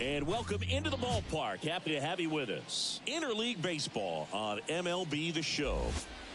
And welcome into the ballpark. Happy to have you with us. Interleague Baseball on MLB The Show.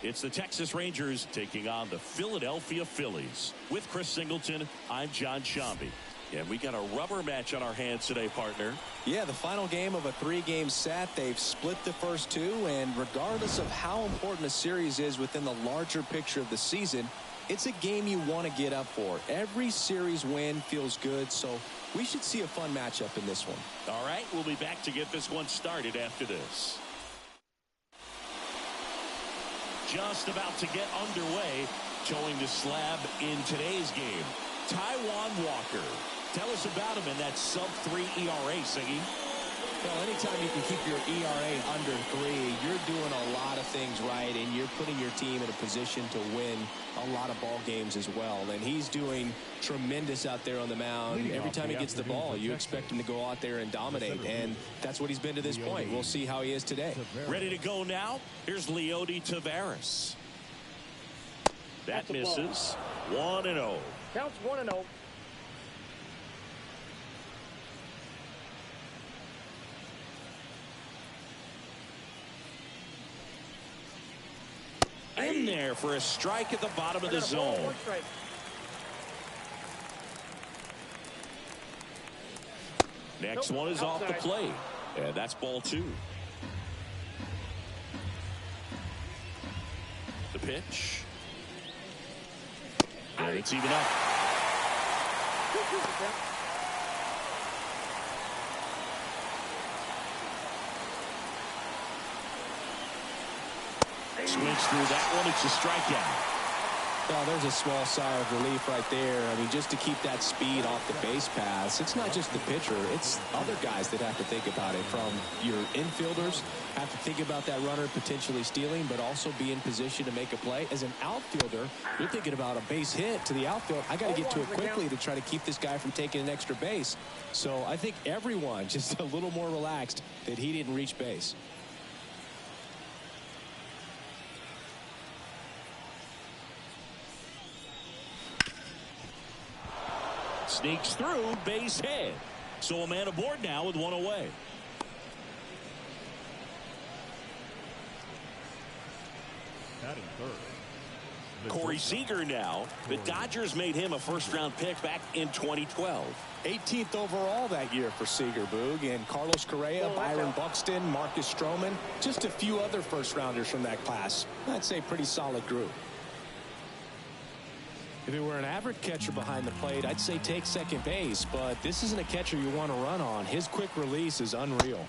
It's the Texas Rangers taking on the Philadelphia Phillies. With Chris Singleton, I'm John Shambi. And we got a rubber match on our hands today, partner. Yeah, the final game of a 3-game set. They've split the first two, and regardless of how important a series is within the larger picture of the season, it's a game you want to get up for. Every series win feels good, so we should see a fun matchup in this one. All right, we'll be back to get this one started after this. Just about to get underway, towing the slab in today's game, Taijuan Walker. Tell us about him in that sub-3 ERA, Siggy. Well, anytime you can keep your ERA under 3, you're doing a lot of things right, and you're putting your team in a position to win a lot of ball games as well. And he's doing tremendous out there on the mound. Every time he gets the ball, you expect him to go out there and dominate, and that's what he's been to this point. We'll see how he is today. Ready to go now? Here's Leody Taveras. That misses. 1-0. Counts 1-0. In there for a strike at the bottom of the zone. Next one is off the plate. And that's ball 2. The pitch. And it's even up. Swings through that one. It's a strikeout. Well, there's a small sigh of relief right there. I mean, just to keep that speed off the base paths. It's not just the pitcher. It's other guys that have to think about it. From your infielders have to think about that runner potentially stealing, but also be in position to make a play. As an outfielder, you're thinking about a base hit to the outfield. I got to get to it quickly to try to keep this guy from taking an extra base. So I think everyone just a little more relaxed that he didn't reach base. Sneaks through, base hit. So a man aboard now with one away. Batting third. Corey Seager now. The Dodgers made him a first-round pick back in 2012. 18th overall that year for Seager, Boog, and Carlos Correa, Byron Buxton, Marcus Stroman, just a few other first-rounders from that class. I'd say pretty solid group. If it were an average catcher behind the plate, I'd say take second base, but this isn't a catcher you want to run on. His quick release is unreal.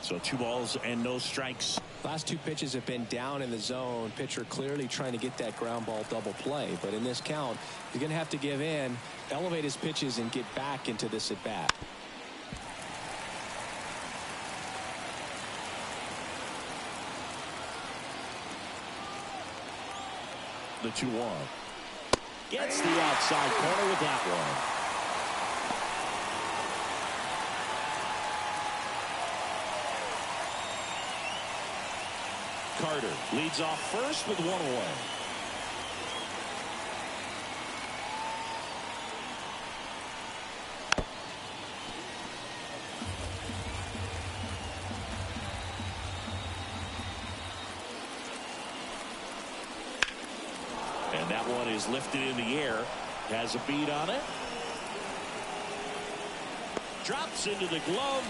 So 2 balls and no strikes. Last 2 pitches have been down in the zone. Pitcher clearly trying to get that ground ball double play, but in this count, he's going to have to give in, elevate his pitches, and get back into this at bat. The 2-1. Gets the outside corner with that one. Carter leads off first with 1 away. And that one is lifted in the air. Has a beat on it. Drops into the glove.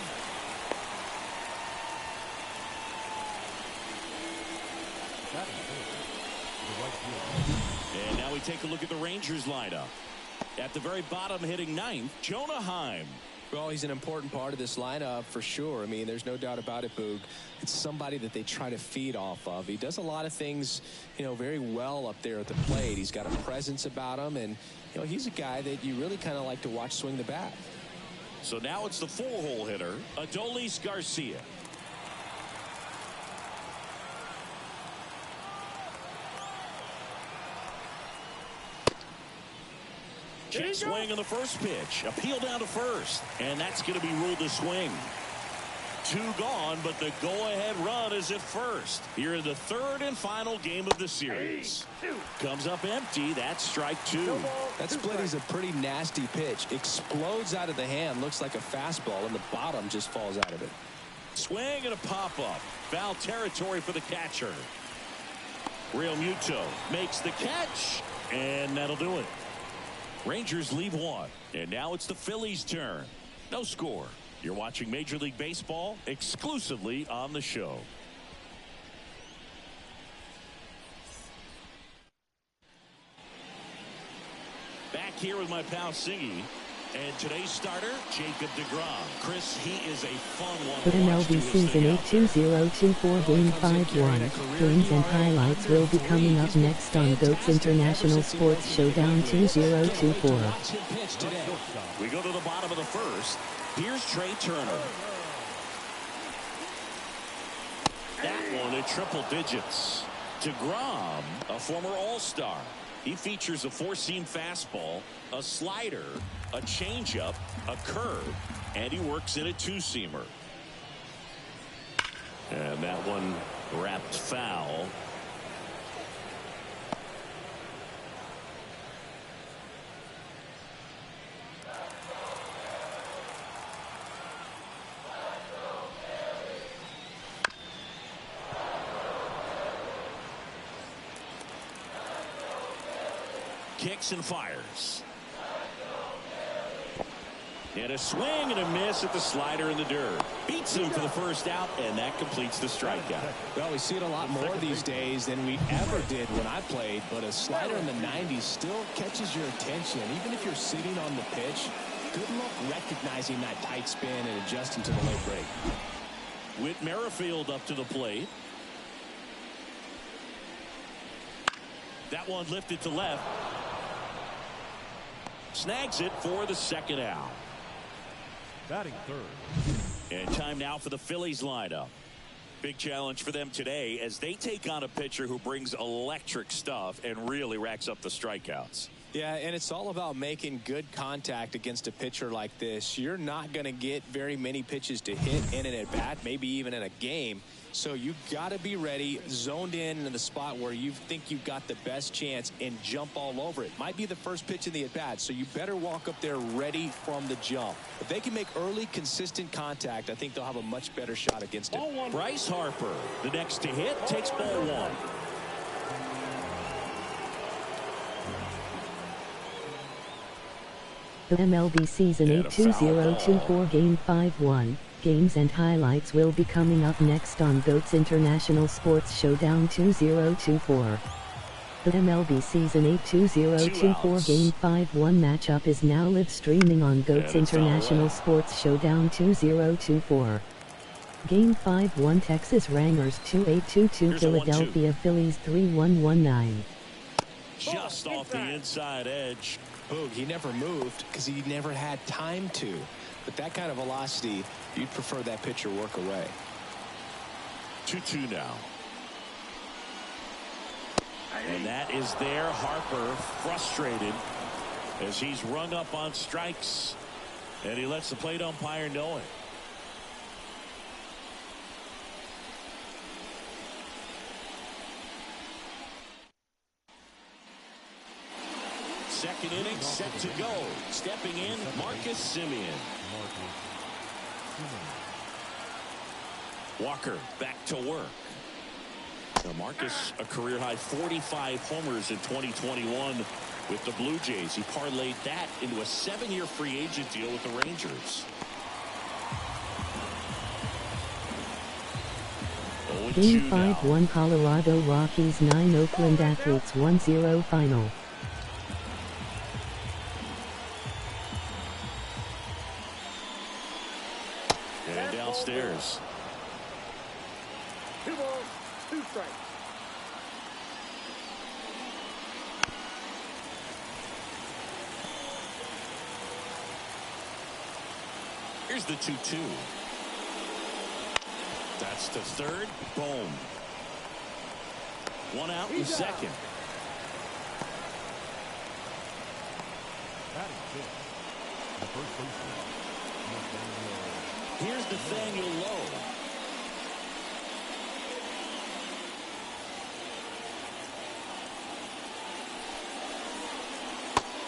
And now we take a look at the Rangers lineup. At the very bottom, hitting 9th, Jonah Heim. Well, he's an important part of this lineup for sure. I mean, there's no doubt about it, Boog. It's somebody that they try to feed off of. He does a lot of things, very well up there at the plate. He's got a presence about him, and, he's a guy that you really kind of like to watch swing the bat. So now it's the 4-hole hitter, Adolis Garcia. Check swing on the first pitch. Appeal down to first. And that's going to be ruled a swing. 2 gone, but the go-ahead run is at first. Here in the 3rd and final game of the series. Comes up empty. That's strike 2. That split is a pretty nasty pitch. Explodes out of the hand. Looks like a fastball, and the bottom just falls out of it. Swing and a pop-up. Foul territory for the catcher. Real Muto makes the catch, and that'll do it. Rangers leave 1, and now it's the Phillies' turn. No score. You're watching Major League Baseball exclusively on the show. Back here with my pal Singy. And today's starter, Jacob deGrom. Chris, he is a fun one. The MLB Season 8 2024 Game 5-1. Games and highlights will be coming up next on GOAT's International Sports Showdown 2024. We go to the bottom of the 1st. Here's Trey Turner. That one in triple digits. deGrom, a former All-Star. He features a 4-seam fastball, a slider, a changeup, a curve, and he works in a 2-seamer. And that one wrapped foul. Kicks and fires. And a swing and a miss at the slider in the dirt. Beats him for the first out, and that completes the strikeout. Well, we see it a lot more these days than we ever did when I played, but a slider in the 90s still catches your attention. Even if you're sitting on the pitch, good luck recognizing that tight spin and adjusting to the late break. Whit Merrifield up to the plate. That one lifted to left. Snags it for the second out. Batting 3rd. And time now for the Phillies lineup. Big challenge for them today as they take on a pitcher who brings electric stuff and really racks up the strikeouts. Yeah, and it's all about making good contact against a pitcher like this. You're not going to get very many pitches to hit in an at-bat, maybe even in a game. So you've got to be ready, zoned in the spot where you think you've got the best chance and jump all over it. Might be the first pitch in the at-bat, so you better walk up there ready from the jump. If they can make early, consistent contact, I think they'll have a much better shot against it. Bryce Harper, the next to hit, takes ball 1. The MLB Season 8 2024 Game 5-1. Games and highlights will be coming up next on GOAT's International Sports Showdown 2024. The MLB Season 8 2024 Game 5-1 matchup is now live streaming on GOAT's International Sports Showdown 2024. Game 5-1 Texas Rangers 2-8-2-2 Philadelphia Phillies 3-1-1-9. Just off the inside edge. Boog, he never moved because he never had time to. But that kind of velocity, you'd prefer that pitcher work away. 2-2 now. And that is there. Harper frustrated as he's rung up on strikes. And he lets the plate umpire know it. Second inning set to go. Stepping in, Marcus Semien. Walker back to work. Now Marcus, a career-high 45 homers in 2021 with the Blue Jays. He parlayed that into a 7-year free agent deal with the Rangers. Game 5-1 Colorado Rockies 9 Oakland Athletics 1-0 final. And downstairs. 2 balls, 2 strikes. Here's the 2-2. That's to third. Boom. 1 out in second. Batting 5th. The first baseman. Here's Nathaniel Lowe.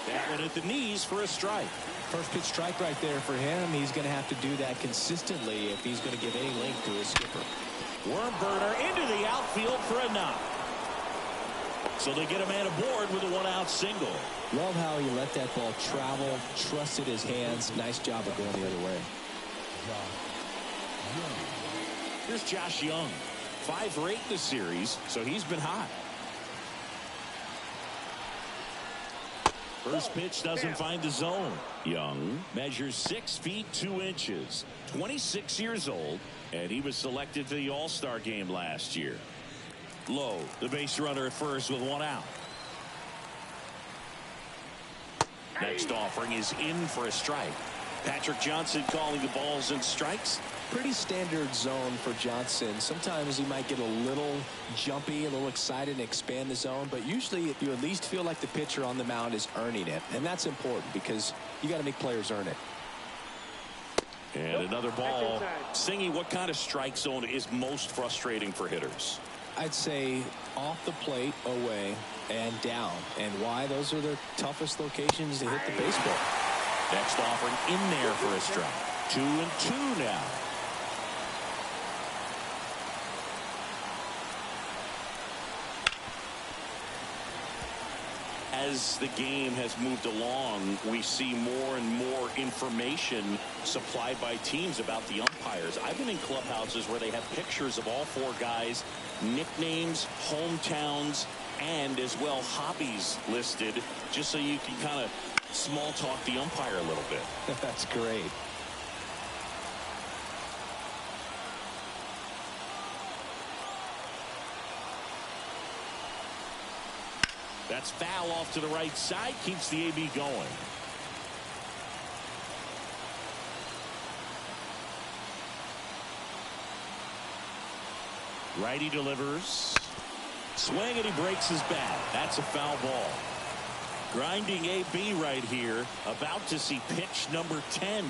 That one at the knees for a strike. First pitch strike right there for him. He's going to have to do that consistently if he's going to give any length to his skipper. Worm burner into the outfield for a knock. So they get a man aboard with a one-out single. Love how he let that ball travel, trusted his hands. Nice job of going the other way. Here's Josh Young. 5 for 8 in the series, so he's been hot. First pitch doesn't find the zone. Young measures 6 feet 2 inches, 26 years old, and he was selected to the All-Star game last year. Lowe, the base runner at first with 1 out. Next offering is in for a strike. Patrick Johnson calling the balls and strikes. Pretty standard zone for Johnson. Sometimes he might get a little jumpy, a little excited and expand the zone, but usually you at least feel like the pitcher on the mound is earning it, and that's important because you got to make players earn it. And another ball. Singy, what kind of strike zone is most frustrating for hitters? I'd say off the plate, away, and down. And why? Those are the toughest locations to hit the baseball. Next offering in there for a strike. 2-2 now. As the game has moved along, we see more and more information supplied by teams about the umpires. I've been in clubhouses where they have pictures of all 4 guys, nicknames, hometowns, and as well hobbies listed, just so you can kind of small talk the umpire a little bit. That's great. That's foul off to the right side, keeps the AB going. Righty delivers. Swing and he breaks his bat. That's a foul ball. Grinding AB right here, about to see pitch number 10.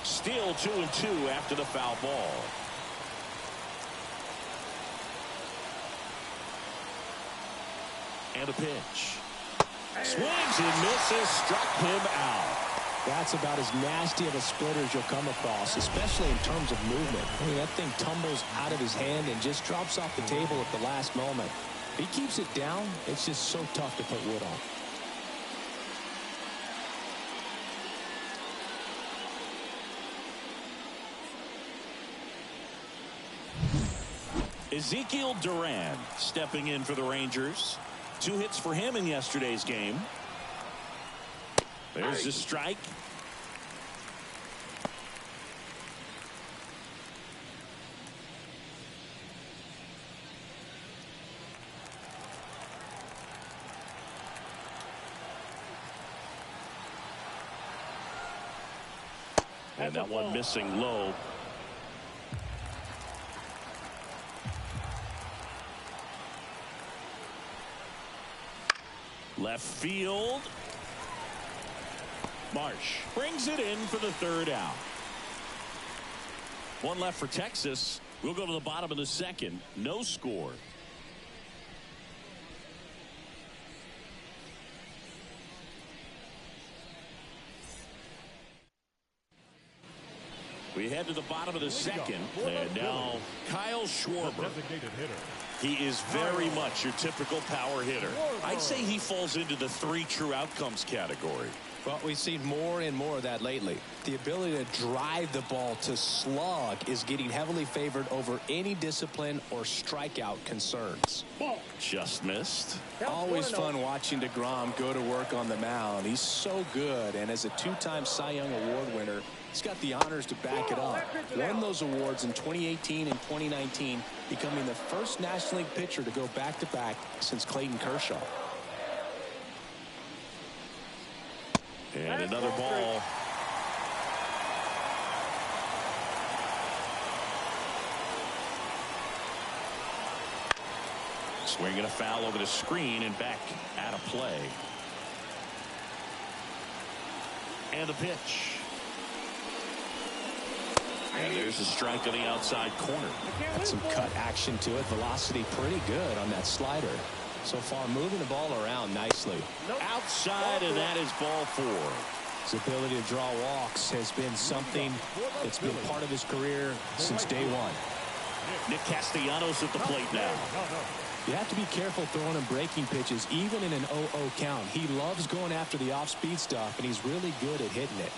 Still 2-2 after the foul ball. And a pitch. Swings and misses, struck him out. That's about as nasty of a splitter as you'll come across, especially in terms of movement. I mean, that thing tumbles out of his hand and just drops off the table at the last moment. If he keeps it down, it's just so tough to put wood on. Ezekiel Duran stepping in for the Rangers. 2 hits for him in yesterday's game. There's the strike. And that one missing low. Left field. Marsh brings it in for the 3rd out. 1 left for Texas. We'll go to the bottom of the 2nd. No score. We head to the bottom of the 2nd, and now Kyle Schwarber. He is very much your typical power hitter. I'd say he falls into the 3 true outcomes category. Well, we've seen more and more of that lately. The ability to drive the ball to slug is getting heavily favored over any discipline or strikeout concerns. Just missed. Always fun watching DeGrom go to work on the mound. He's so good, and as a 2-time Cy Young Award winner, he's got the honors to back it up. Won those awards in 2018 and 2019, becoming the first National League pitcher to go back-to-back since Clayton Kershaw. And another ball. Swinging a foul over the screen and back out of play. And the pitch. And there's a strike on the outside corner. Got some cut action to it. Velocity pretty good on that slider. So far moving the ball around nicely. Outside, and that is ball 4. His ability to draw walks has been something that's been part of his career since day one. Nick Castellanos at the plate now. You have to be careful throwing him breaking pitches, even in an 0-0 count. He loves going after the off-speed stuff, and he's really good at hitting it.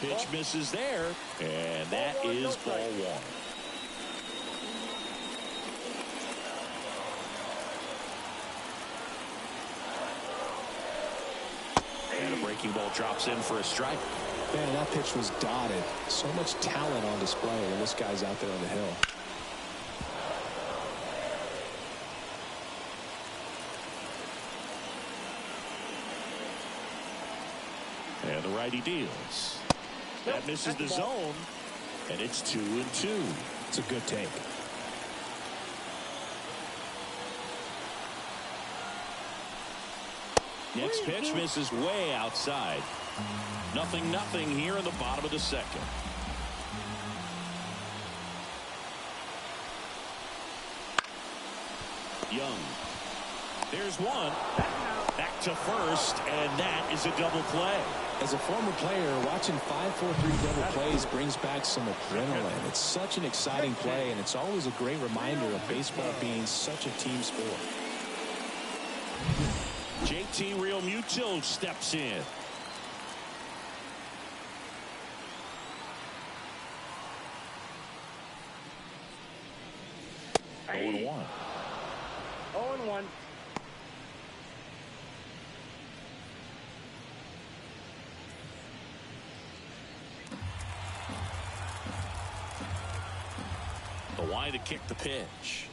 Pitch misses there, and that is ball 1. And a breaking ball drops in for a strike. Man, that pitch was dotted. So much talent on display when this guy's out there on the hill. And the righty deals. That misses the zone, and it's 2-2. It's a good take. Next pitch misses way outside. 0-0 here in the bottom of the second. Young. There's one. Back to first, and that is a double play. As a former player, watching 5-4-3 double plays brings back some adrenaline. It's such an exciting play, and it's always a great reminder of baseball being such a team sport. JT Realmuto steps in. Hey. 0-1. 0-1. The wide to kick the pitch.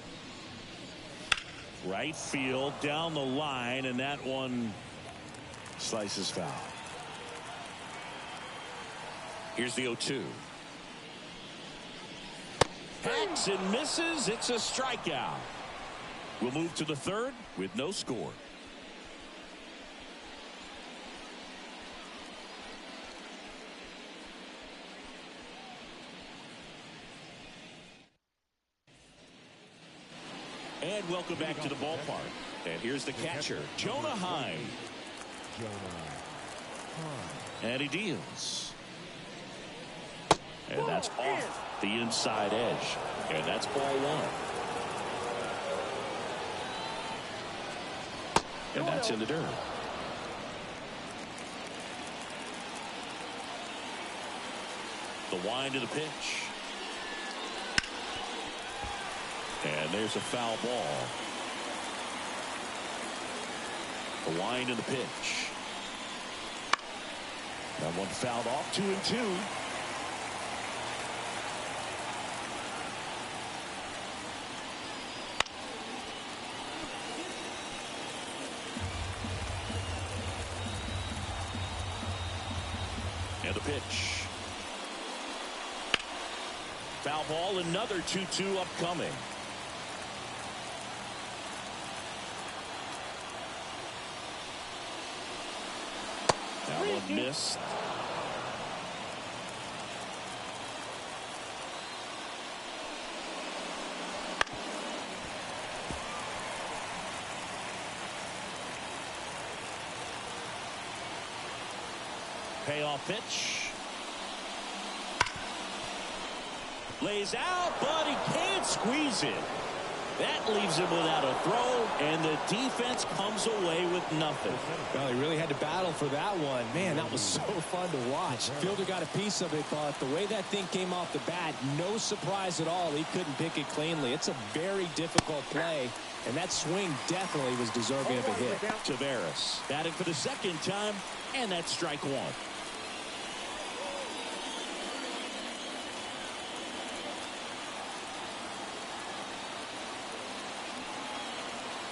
Right field down the line, and that one slices foul. Here's the 0-2. Hacks and misses. It's a strikeout. We'll move to the third with no score. And welcome back to the ballpark. And here's the catcher, Jonah Heim. And he deals. And that's off the inside edge. And that's ball 1. And that's in the dirt. The wind of the pitch. And there's a foul ball. The wind of the pitch. That one fouled off. 2-2. And the pitch. Foul ball. Another 2-2 upcoming. That one missed. Payoff pitch. Lays out, but he can't squeeze it. That leaves him without a throw, and the defense comes away with nothing. Well, he really had to battle for that one. Man, that was so fun to watch. Fielder got a piece of it, but the way that thing came off the bat, no surprise at all. He couldn't pick it cleanly. It's a very difficult play, and that swing definitely was deserving of a hit. Tavares batting for the second time, and that's strike 1.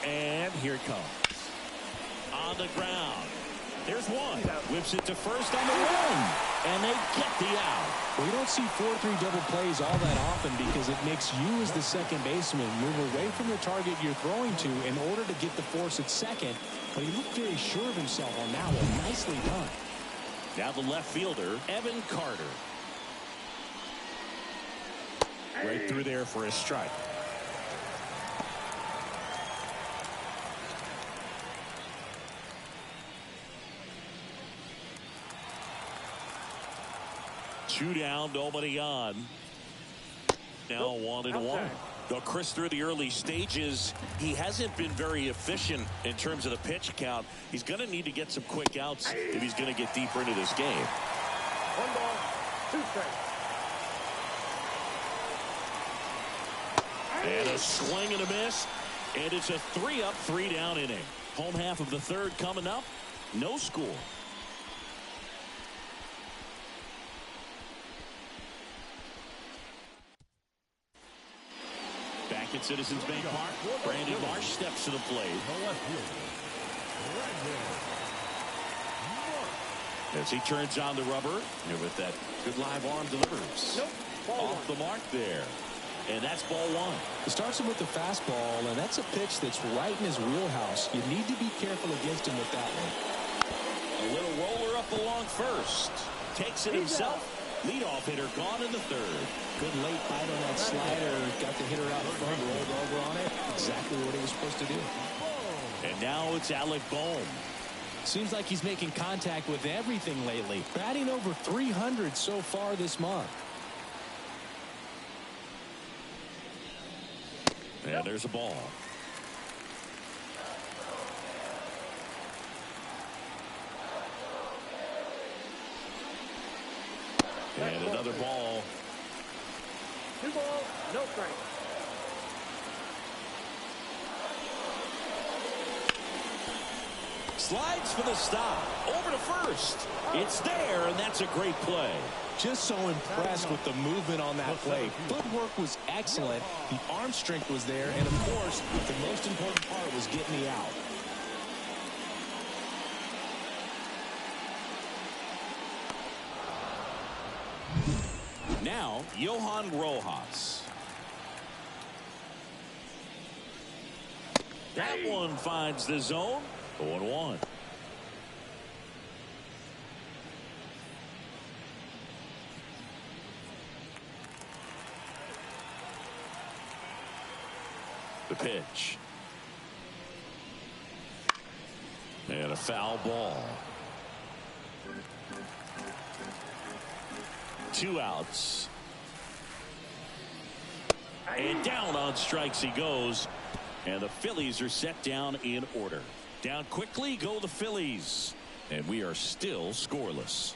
And here it comes. On the ground. There's one. Whips it to first on the run. And they get the out. Well, you don't see 4-3 double plays all that often because it makes you as the second baseman move away from the target you're throwing to in order to get the force at second. But he looked very sure of himself on that one. Nicely done. Now the left fielder, Evan Carter. Right through there for a strike. Two down, nobody on. Now 1-1. Though Chris, through the early stages, he hasn't been very efficient in terms of the pitch count. He's going to need to get some quick outs if he's going to get deeper into this game. 1 ball, 2 strikes. And a swing and a miss. And it's a 3-up, 3-down inning. Home half of the third coming up. No score. Back at Citizens Bank Park, Brandon Marsh steps to the plate. As he turns on the rubber, and with that good live arm delivers. Off the mark there. And that's ball one. He starts him with the fastball, and that's a pitch that's right in his wheelhouse. You need to be careful against him with that one. A little roller up along first. Takes it himself. Leadoff hitter gone in the third. Good late bite on that slider. Got the hitter out in front, rolled over on it. Exactly what he was supposed to do. And now it's Alec Bohm. Seems like he's making contact with everything lately. Batting over 300 so far this month. And there's a ball. And another ball. 2 balls, no strikes. Slides for the stop. Over to first. It's there, and that's a great play. Just so impressed with the movement on that play. Footwork was excellent. The arm strength was there. And, of course, the most important part was getting the out. Now, Johan Rojas. That one finds the zone. 0-1. The pitch. And a foul ball. 2 outs. And down on strikes he goes. And the Phillies are set down in order. Down quickly go the Phillies. And we are still scoreless.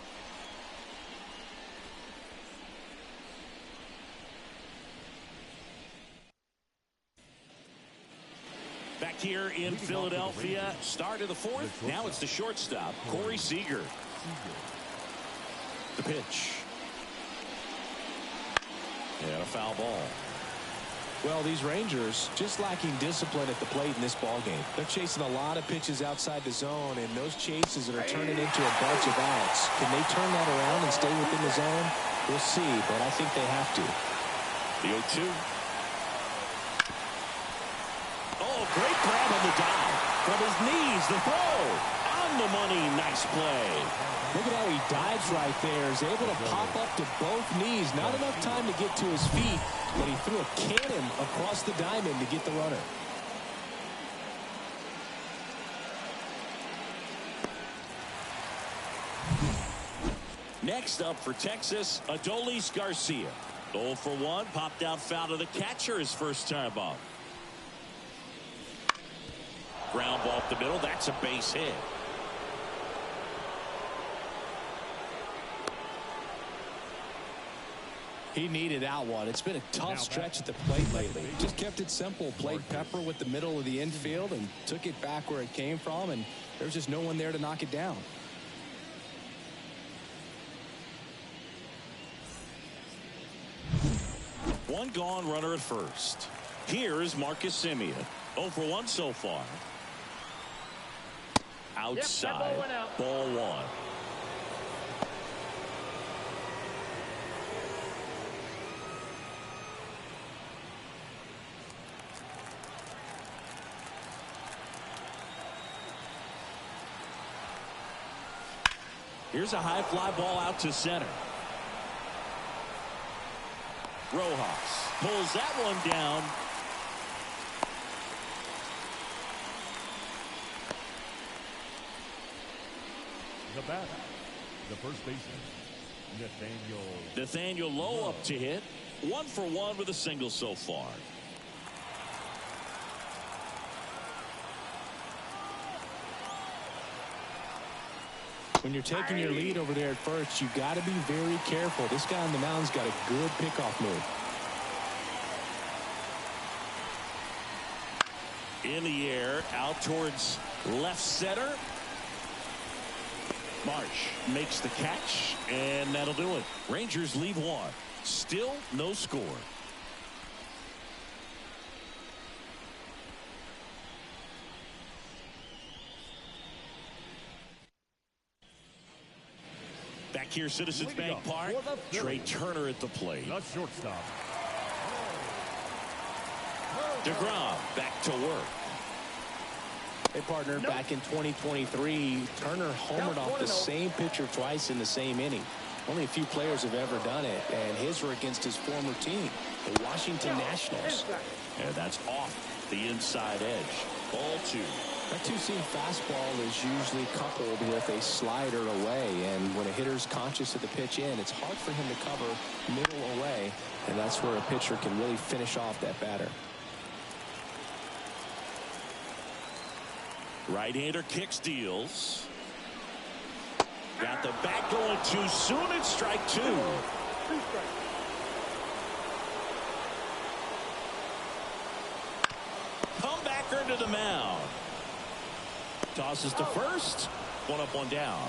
Back here in Philadelphia, start of the fourth. Now it's the shortstop, Corey Seager. The pitch. And a foul ball. Well, these Rangers just lacking discipline at the plate in this ballgame. They're chasing a lot of pitches outside the zone, and those chases are turning into a bunch of outs. Can they turn that around and stay within the zone? We'll see, but I think they have to. The 0-2. Oh, great grab on the dive. From his knees, the throw. On the money, nice play. Look at how he dives right there. He's able to pop up to both knees. Not enough time to get to his feet, but he threw a cannon across the diamond to get the runner. Next up for Texas, Adolis Garcia. 0 for 1, popped out foul to the catcher his first time up. Ground ball up the middle, that's a base hit. He needed that one. It's been a tough stretch at the plate lately. Just kept it simple. Played pepper with the middle of the infield and took it back where it came from, and there's just no one there to knock it down. One gone, runner at first. Here's Marcus Semien. 0 for 1 so far. outside. went out. Ball one. Here's a high fly ball out to center. Rojas pulls that one down. The batter, the first baseman, Nathaniel Lowe up to hit. 1 for 1 with a single so far. When you're taking your lead over there at first, you got to be very careful. This guy on the mound's got a good pickoff move. In the air, out towards left center. Marsh makes the catch, and that'll do it. Rangers leave one. Still no score. Back here, Citizens Bank Park. Trey Turner at the plate. the shortstop. DeGrom back to work. They partnered back in 2023. Turner homered off the same pitcher twice in the same inning. Only a few players have ever done it, and his were against his former team, the Washington Nationals. And that's off the inside edge. Ball two. That two-seam fastball is usually coupled with a slider away, and when a hitter's conscious of the pitch in, it's hard for him to cover middle away, and that's where a pitcher can really finish off that batter. Right-hander kick steals. Got the bat going too soon. It's strike two. Comebacker to the mound. Tosses to first. One up, one down.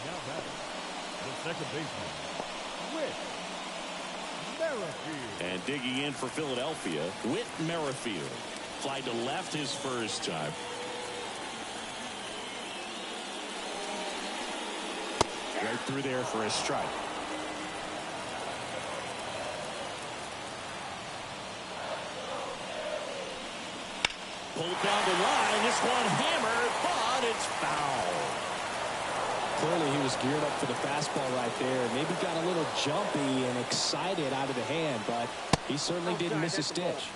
Now batting, the second baseman, Whit Merrifield. And digging in for Philadelphia, Whit Merrifield. Fly to left his first time. Right through there for a strike. Pulled down the line. This one hammered, but it's foul. Clearly he was geared up for the fastball right there. Maybe got a little jumpy and excited out of the hand, but he certainly didn't miss a stitch.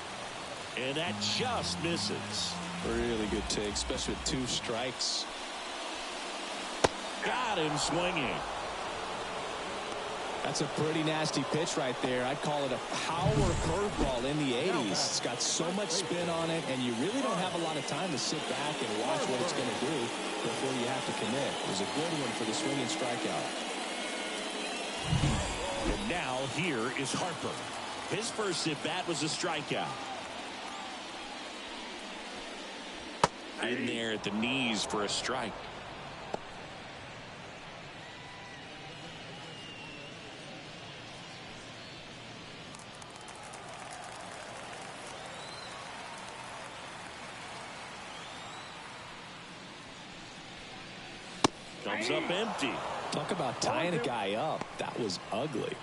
And that just misses. Really good take, especially with 2 strikes. Got him swinging. That's a pretty nasty pitch right there. I'd call it a power curveball in the 80s. It's got so much spin on it, and you really don't have a lot of time to sit back and watch what it's going to do before you have to commit. It was a good one for the swinging strikeout. And now here is Harper. His first at-bat was a strikeout. In there at the knees for a strike. Comes up empty. Talk about tying a guy up. That was ugly.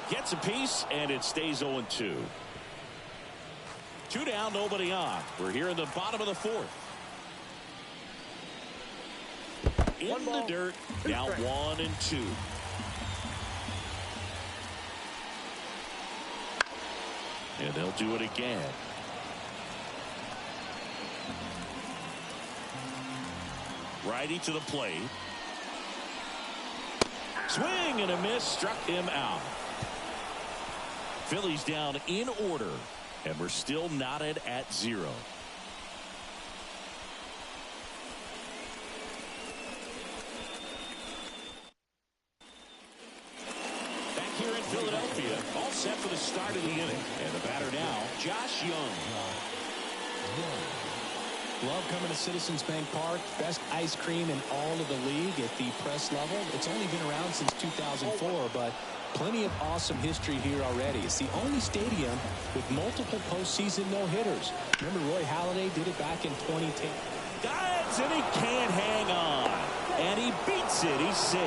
Gets a piece, and it stays 0-2. 2 down, nobody on. We're here in the bottom of the 4th. In the dirt, now 1-2. And they'll do it again. Righty to the plate. Swing and a miss, struck him out. Phillies down in order, and we're still knotted at 0. Back here in Philadelphia, all set for the start of the inning. And the batter now, Josh Young. Love coming to Citizens Bank Park. Best ice cream in all of the league at the press level. It's only been around since 2004, but Plenty of awesome history here already. It's the only stadium with multiple postseason no-hitters. Remember Roy Halladay did it back in 2010. Dives and he can't hang on. And he beats it. He's safe.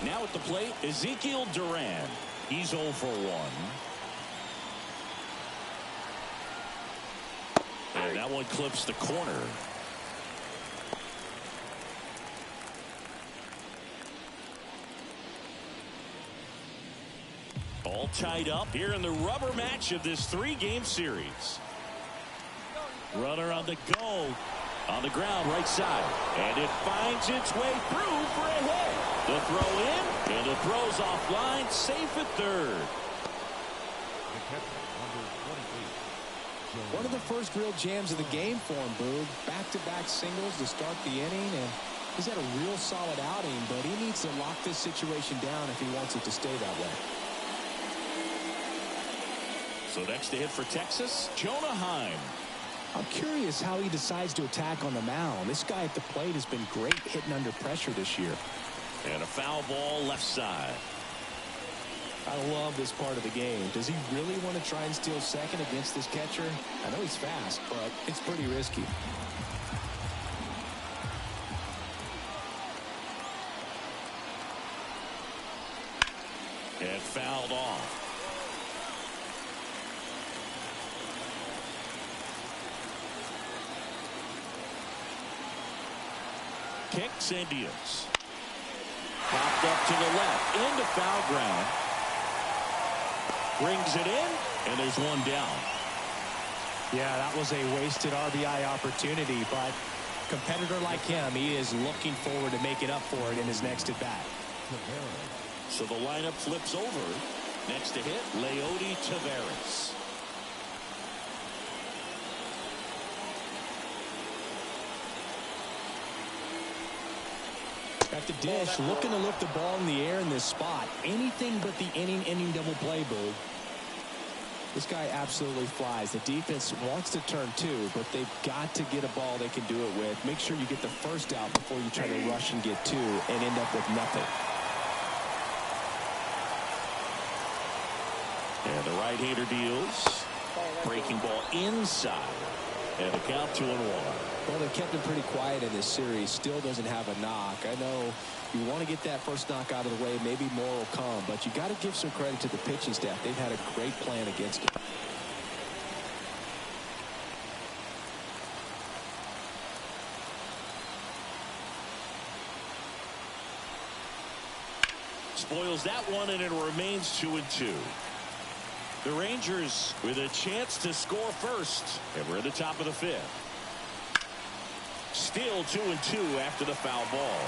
Now at the plate, Ezekiel Duran. He's 0 for 1. And that one clips the corner. All tied up here in the rubber match of this 3-game series. Runner on the go. On the ground, right side. And it finds its way through for a hit. The throw in, and the throw's offline, safe at third. One of the first real jams of the game for him, Boog. Back-to-back singles to start the inning, and he's had a real solid outing, but he needs to lock this situation down if he wants it to stay that way. So next to hit for Texas, Jonah Heim. I'm curious how he decides to attack on the mound. This guy at the plate has been great hitting under pressure this year. And a foul ball left side. I love this part of the game. Does he really want to try and steal second against this catcher? I know he's fast, but it's pretty risky. And fouled off. Kicks and deals. Popped up to the left into foul ground. Brings it in, and there's one down. Yeah, that was a wasted RBI opportunity, but a competitor like him, he is looking forward to making up for it in his next at bat. So the lineup flips over. Next to hit, Leody Taveras. At the dish, looking to lift the ball in the air in this spot. Anything but the inning double play, Boo. This guy absolutely flies. The defense wants to turn two, but they've got to get a ball they can do it with. Make sure you get the first out before you try to rush and get two and end up with nothing. And the right-hander deals. Breaking ball inside. And the count 2-1. Well, they've kept him pretty quiet in this series. Still doesn't have a knock. I know you want to get that first knock out of the way. Maybe more will come, but you got to give some credit to the pitching staff. They've had a great plan against him. Spoils that one, and it remains 2-2. The Rangers with a chance to score first. And we're at the top of the 5th. Still 2-2 after the foul ball.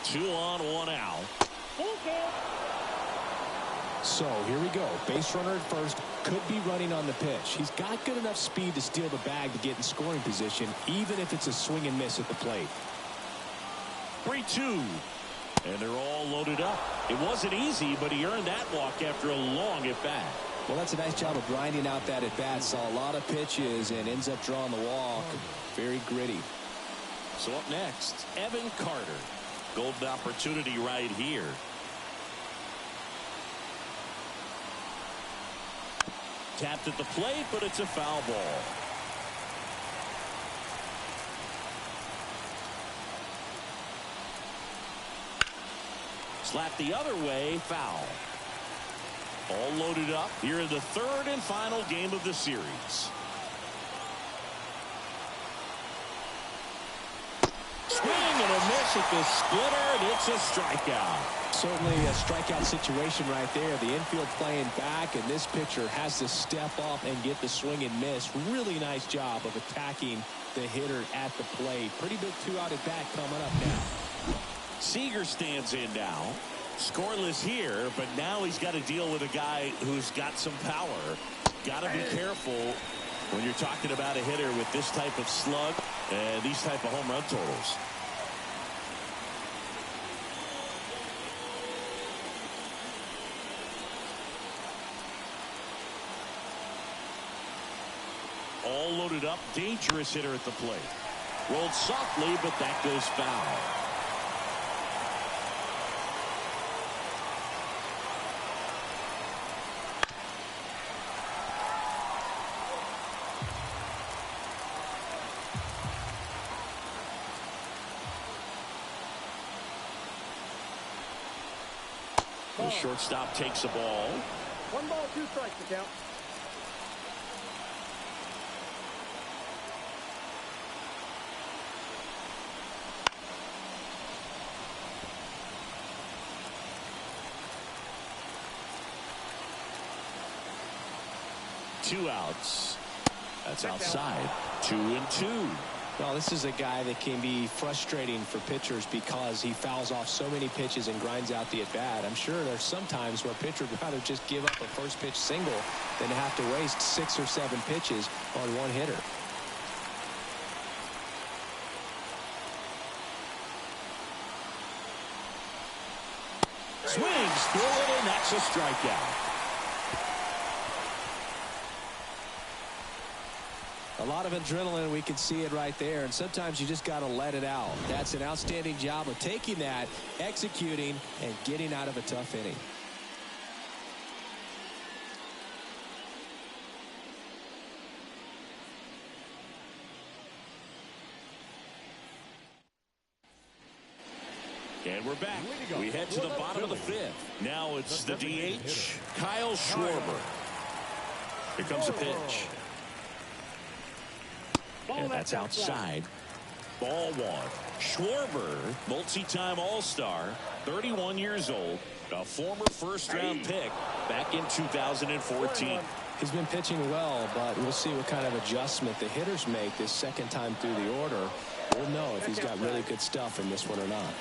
Two on, one out. So here we go. Base runner at first. Could be running on the pitch. He's got good enough speed to steal the bag to get in scoring position, even if it's a swing and miss at the plate. 3-2. And they're all loaded up. It wasn't easy, but he earned that walk after a long at-bat. Well, that's a nice job of grinding out that at-bat. Saw a lot of pitches and ends up drawing the walk. Very gritty. So up next, Evan Carter. Golden opportunity right here. Tapped at the plate, but it's a foul ball. Slapped the other way, foul. All loaded up here in the 3rd and final game of the series. Swing and a miss at the splitter, and it's a strikeout. Certainly a strikeout situation right there. The infield playing back, and this pitcher has to step up and get the swing and miss. Really nice job of attacking the hitter at the plate. Pretty big 2-out at bat coming up now. Seager stands in now. Scoreless here, but now he's got to deal with a guy who's got some power. Got to be careful when you're talking about a hitter with this type of slug and these type of home run totals. All loaded up, dangerous hitter at the plate. Rolled softly, but that goes foul. The shortstop takes the ball. 1 ball, 2 strikes to count. Two outs. That's outside. 2-2. Well, this is a guy that can be frustrating for pitchers because he fouls off so many pitches and grinds out the at-bat. I'm sure there's some times where a pitcher would rather just give up a first pitch single than to have to waste 6 or 7 pitches on one hitter. Swings through it, and that's a strikeout. A lot of adrenaline, we can see it right there, and sometimes you just got to let it out. That's an outstanding job of taking that, executing, and getting out of a tough inning. And we're back. We head to the bottom of the 5th. Now it's the DH, Kyle Schwarber. Here comes the pitch. And that's outside. Ball 1. Schwarber, multi-time All-Star, 31 years old, a former first-round pick back in 2014. He's been pitching well, but we'll see what kind of adjustment the hitters make this second time through the order. We'll know if he's got really good stuff in this one or not.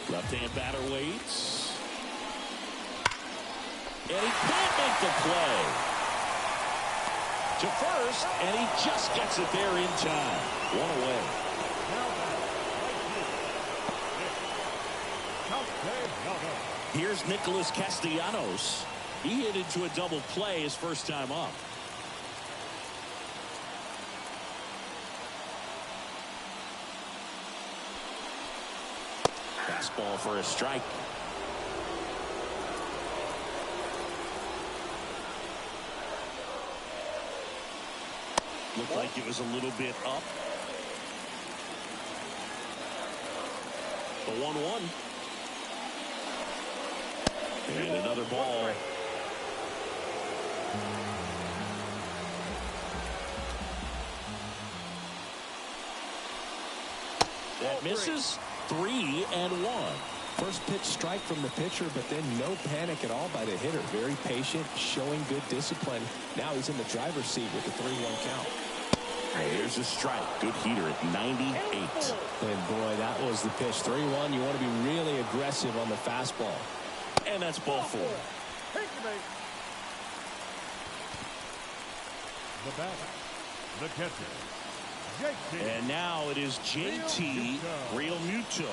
Left-hand batter waits. And he can't make the play. To first, and he just gets it there in time. 1 away. Here's Nicholas Castellanos. He hit into a double play his first time up. Fastball for a strike. Looked like it was a little bit up. The 1-1. And another ball. That misses. 3-1. First pitch strike from the pitcher, but then no panic at all by the hitter. Very patient, showing good discipline. Now he's in the driver's seat with the 3-1 count. Here's a strike. Good heater at 98. And boy, that was the pitch. 3-1. You want to be really aggressive on the fastball. And that's ball 4. The batter, the catcher. And now it is JT Realmuto.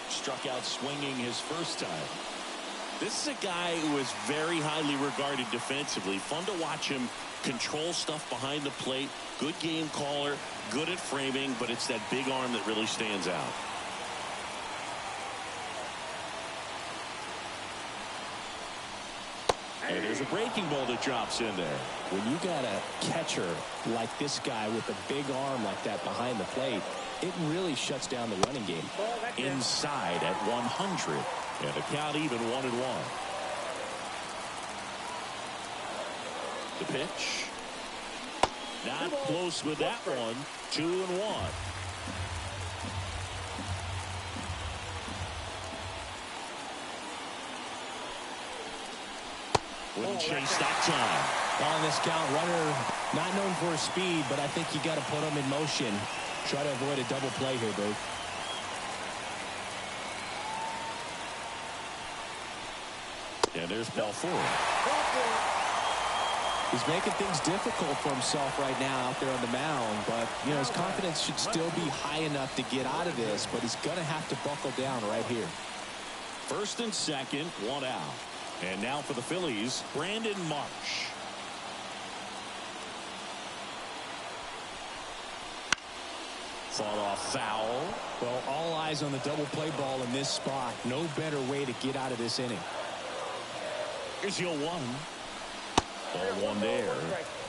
Struck out swinging his first time. This is a guy who is very highly regarded defensively. Fun to watch him control stuff behind the plate. Good game caller, good at framing, but it's that big arm that really stands out. And there's a breaking ball that drops in there. When you got a catcher like this guy with a big arm like that behind the plate, it really shuts down the running game. Inside at 100. And the count even 1-1. The pitch. Not close with that one. 2-1. Wouldn't chase that time. On this count, runner not known for his speed, but I think you got to put him in motion. Try to avoid a double play here, Booth. And there's ball 4. He's making things difficult for himself right now out there on the mound, but you know his confidence should still be high enough to get out of this, but he's going to have to buckle down right here. First and second, 1 out. And now for the Phillies, Brandon Marsh. Fought off foul. Well, all eyes on the double play ball in this spot. No better way to get out of this inning. Here's your 1. Ball 1 there.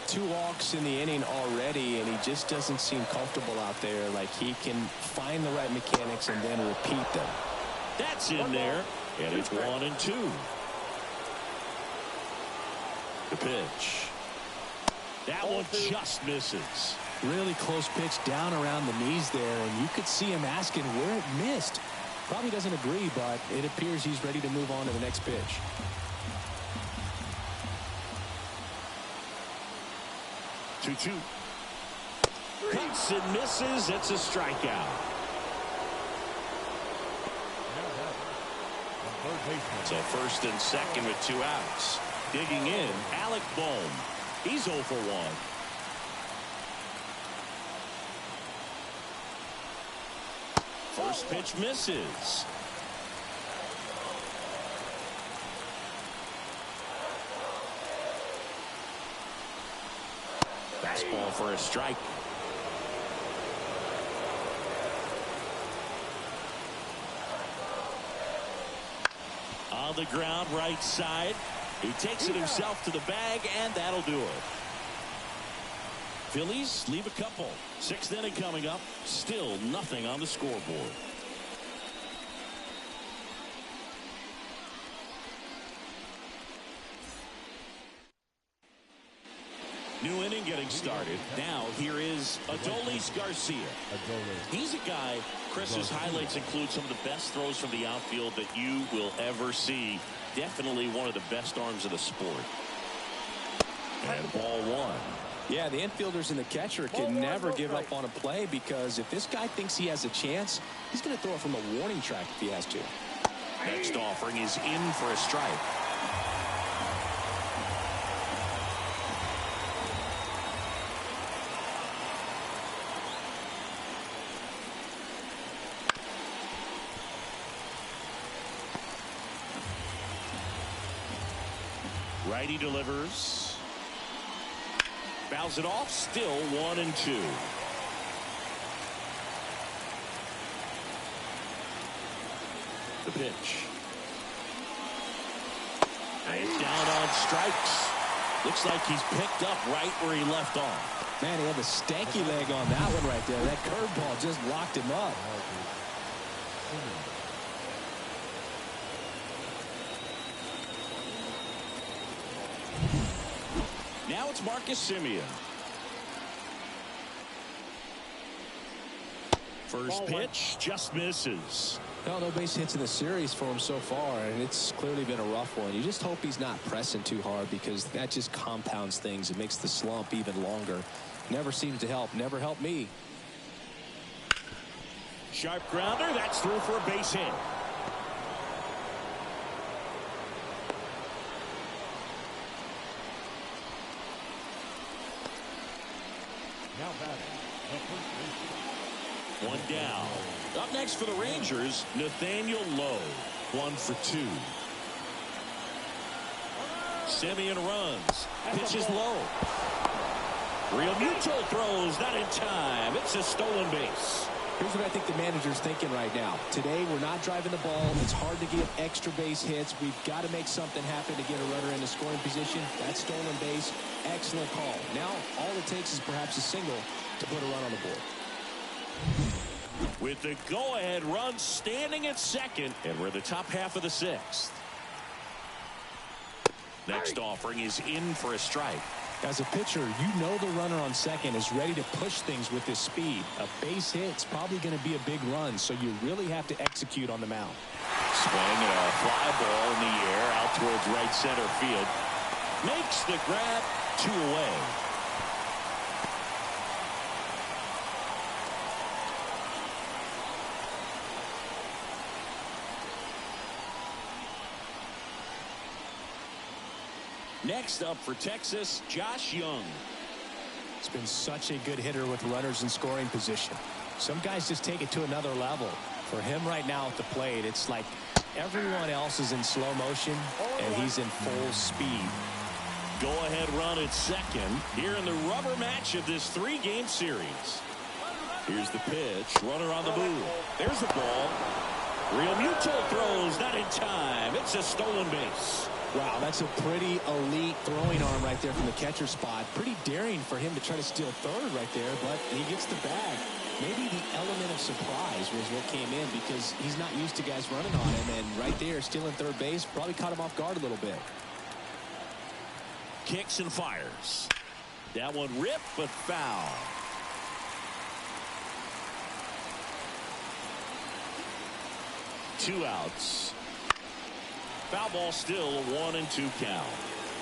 2 walks in the inning already, and he just doesn't seem comfortable out there. Like he can find the right mechanics and then repeat them. That's in there, and it's 1 and 2. The pitch. That one just misses. Really close pitch down around the knees there, and you could see him asking where it missed. Probably doesn't agree, but it appears he's ready to move on to the next pitch. 2-2. Cuts and misses. It's a strikeout. So first and second with 2 outs. Digging in, Alec Bohm. He's 0 for 1. First pitch misses. Fastball for a strike. On the ground, right side. He takes it himself to the bag, and that'll do it. Phillies leave a couple. 6th inning coming up. Still nothing on the scoreboard. New inning getting started. Now here is Adolis Garcia. He's a guy, Chris's highlights include some of the best throws from the outfield that you will ever see. Definitely one of the best arms of the sport. And ball 1. Yeah, the infielders and the catcher can never give up on a play, because if this guy thinks he has a chance, he's going to throw it from a warning track if he has to. Next offering is in for a strike. Righty delivers. Fouls it off. Still 1 and 2. The pitch. And it's down on strikes. Looks like he's picked up right where he left off. Man, he had a stanky leg on that one right there. That curveball just locked him up. Now it's Marcus Semien. First pitch just misses. No base hits in the series for him so far, and it's clearly been a rough one. You just hope he's not pressing too hard, because that just compounds things. It makes the slump even longer. Never seems to help. Never helped me. Sharp grounder. That's through for a base hit. Now batting, the first baseman. 1 down. Up next for the Rangers, Nathaniel Lowe. 1 for 2. Semien runs. Pitches low. Real Muto throws. Not in time. It's a stolen base. Here's what I think the manager's thinking right now. Today, we're not driving the ball. It's hard to get extra base hits. We've got to make something happen to get a runner in a scoring position. That stolen base, excellent call. Now, all it takes is perhaps a single to put a run on the board. With the go-ahead run standing at second, and we're the top half of the 6th. Next offering is in for a strike. As a pitcher, you know the runner on second is ready to push things with his speed. A base hit's probably going to be a big run, so you really have to execute on the mound. Swing and a fly ball in the air out towards right center field. Makes the grab. 2 away. Next up for Texas, Josh Young. It's been such a good hitter with runners in scoring position. Some guys just take it to another level. For him right now at the plate, it's like everyone else is in slow motion and he's in full speed. Go-ahead run at second here in the rubber match of this 3-game series. Here's the pitch. Runner on the move. There's the ball. Real Muto throws, not in time. It's a stolen base. Wow, that's a pretty elite throwing arm right there from the catcher spot. Pretty daring for him to try to steal third right there, but he gets the bag. Maybe the element of surprise was what came in because he's not used to guys running on him, and right there stealing third base probably caught him off guard a little bit. Kicks and fires. That one ripped but foul. Two outs. Foul ball, still a 1-2 count.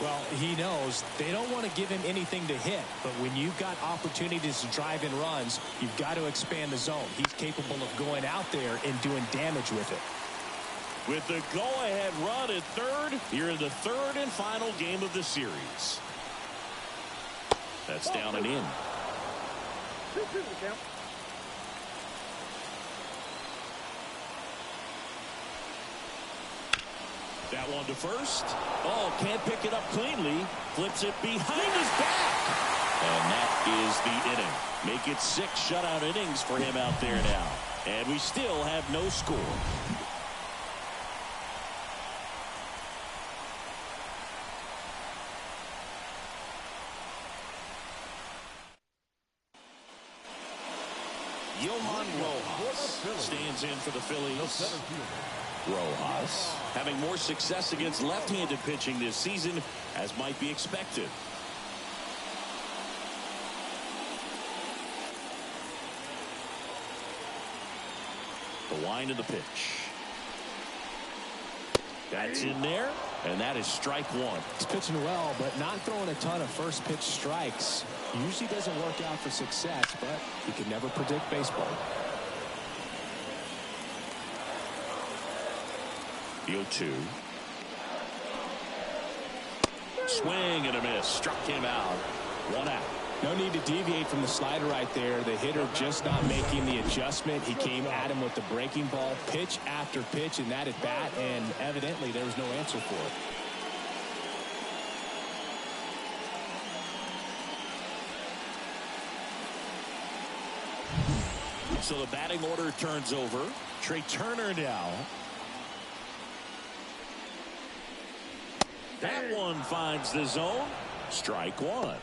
Well, he knows they don't want to give him anything to hit, but when you've got opportunities to drive in runs, you've got to expand the zone. He's capable of going out there and doing damage with it. With the go-ahead run at third, here in the third and final game of the series. That's down and in. 2-2 the count. That one to first. Oh, can't pick it up cleanly. Flips it behind his back. And that is the inning. Make it 6 shutout innings for him out there now. And we still have no score. Johan Rojas stands in for the Phillies. Rojas having more success against left-handed pitching this season, as might be expected. The wind of the pitch. That's in there, and that is strike one. He's pitching well, but not throwing a ton of first pitch strikes. Usually doesn't work out for success, but you can never predict baseball. The 0-2. Swing and a miss. Struck him out. 1 out. No need to deviate from the slider right there. The hitter just not making the adjustment. He came at him with the breaking ball, pitch after pitch in that at bat, and evidently there was no answer for it. So the batting order turns over. Trey Turner now. That one finds the zone. Strike one.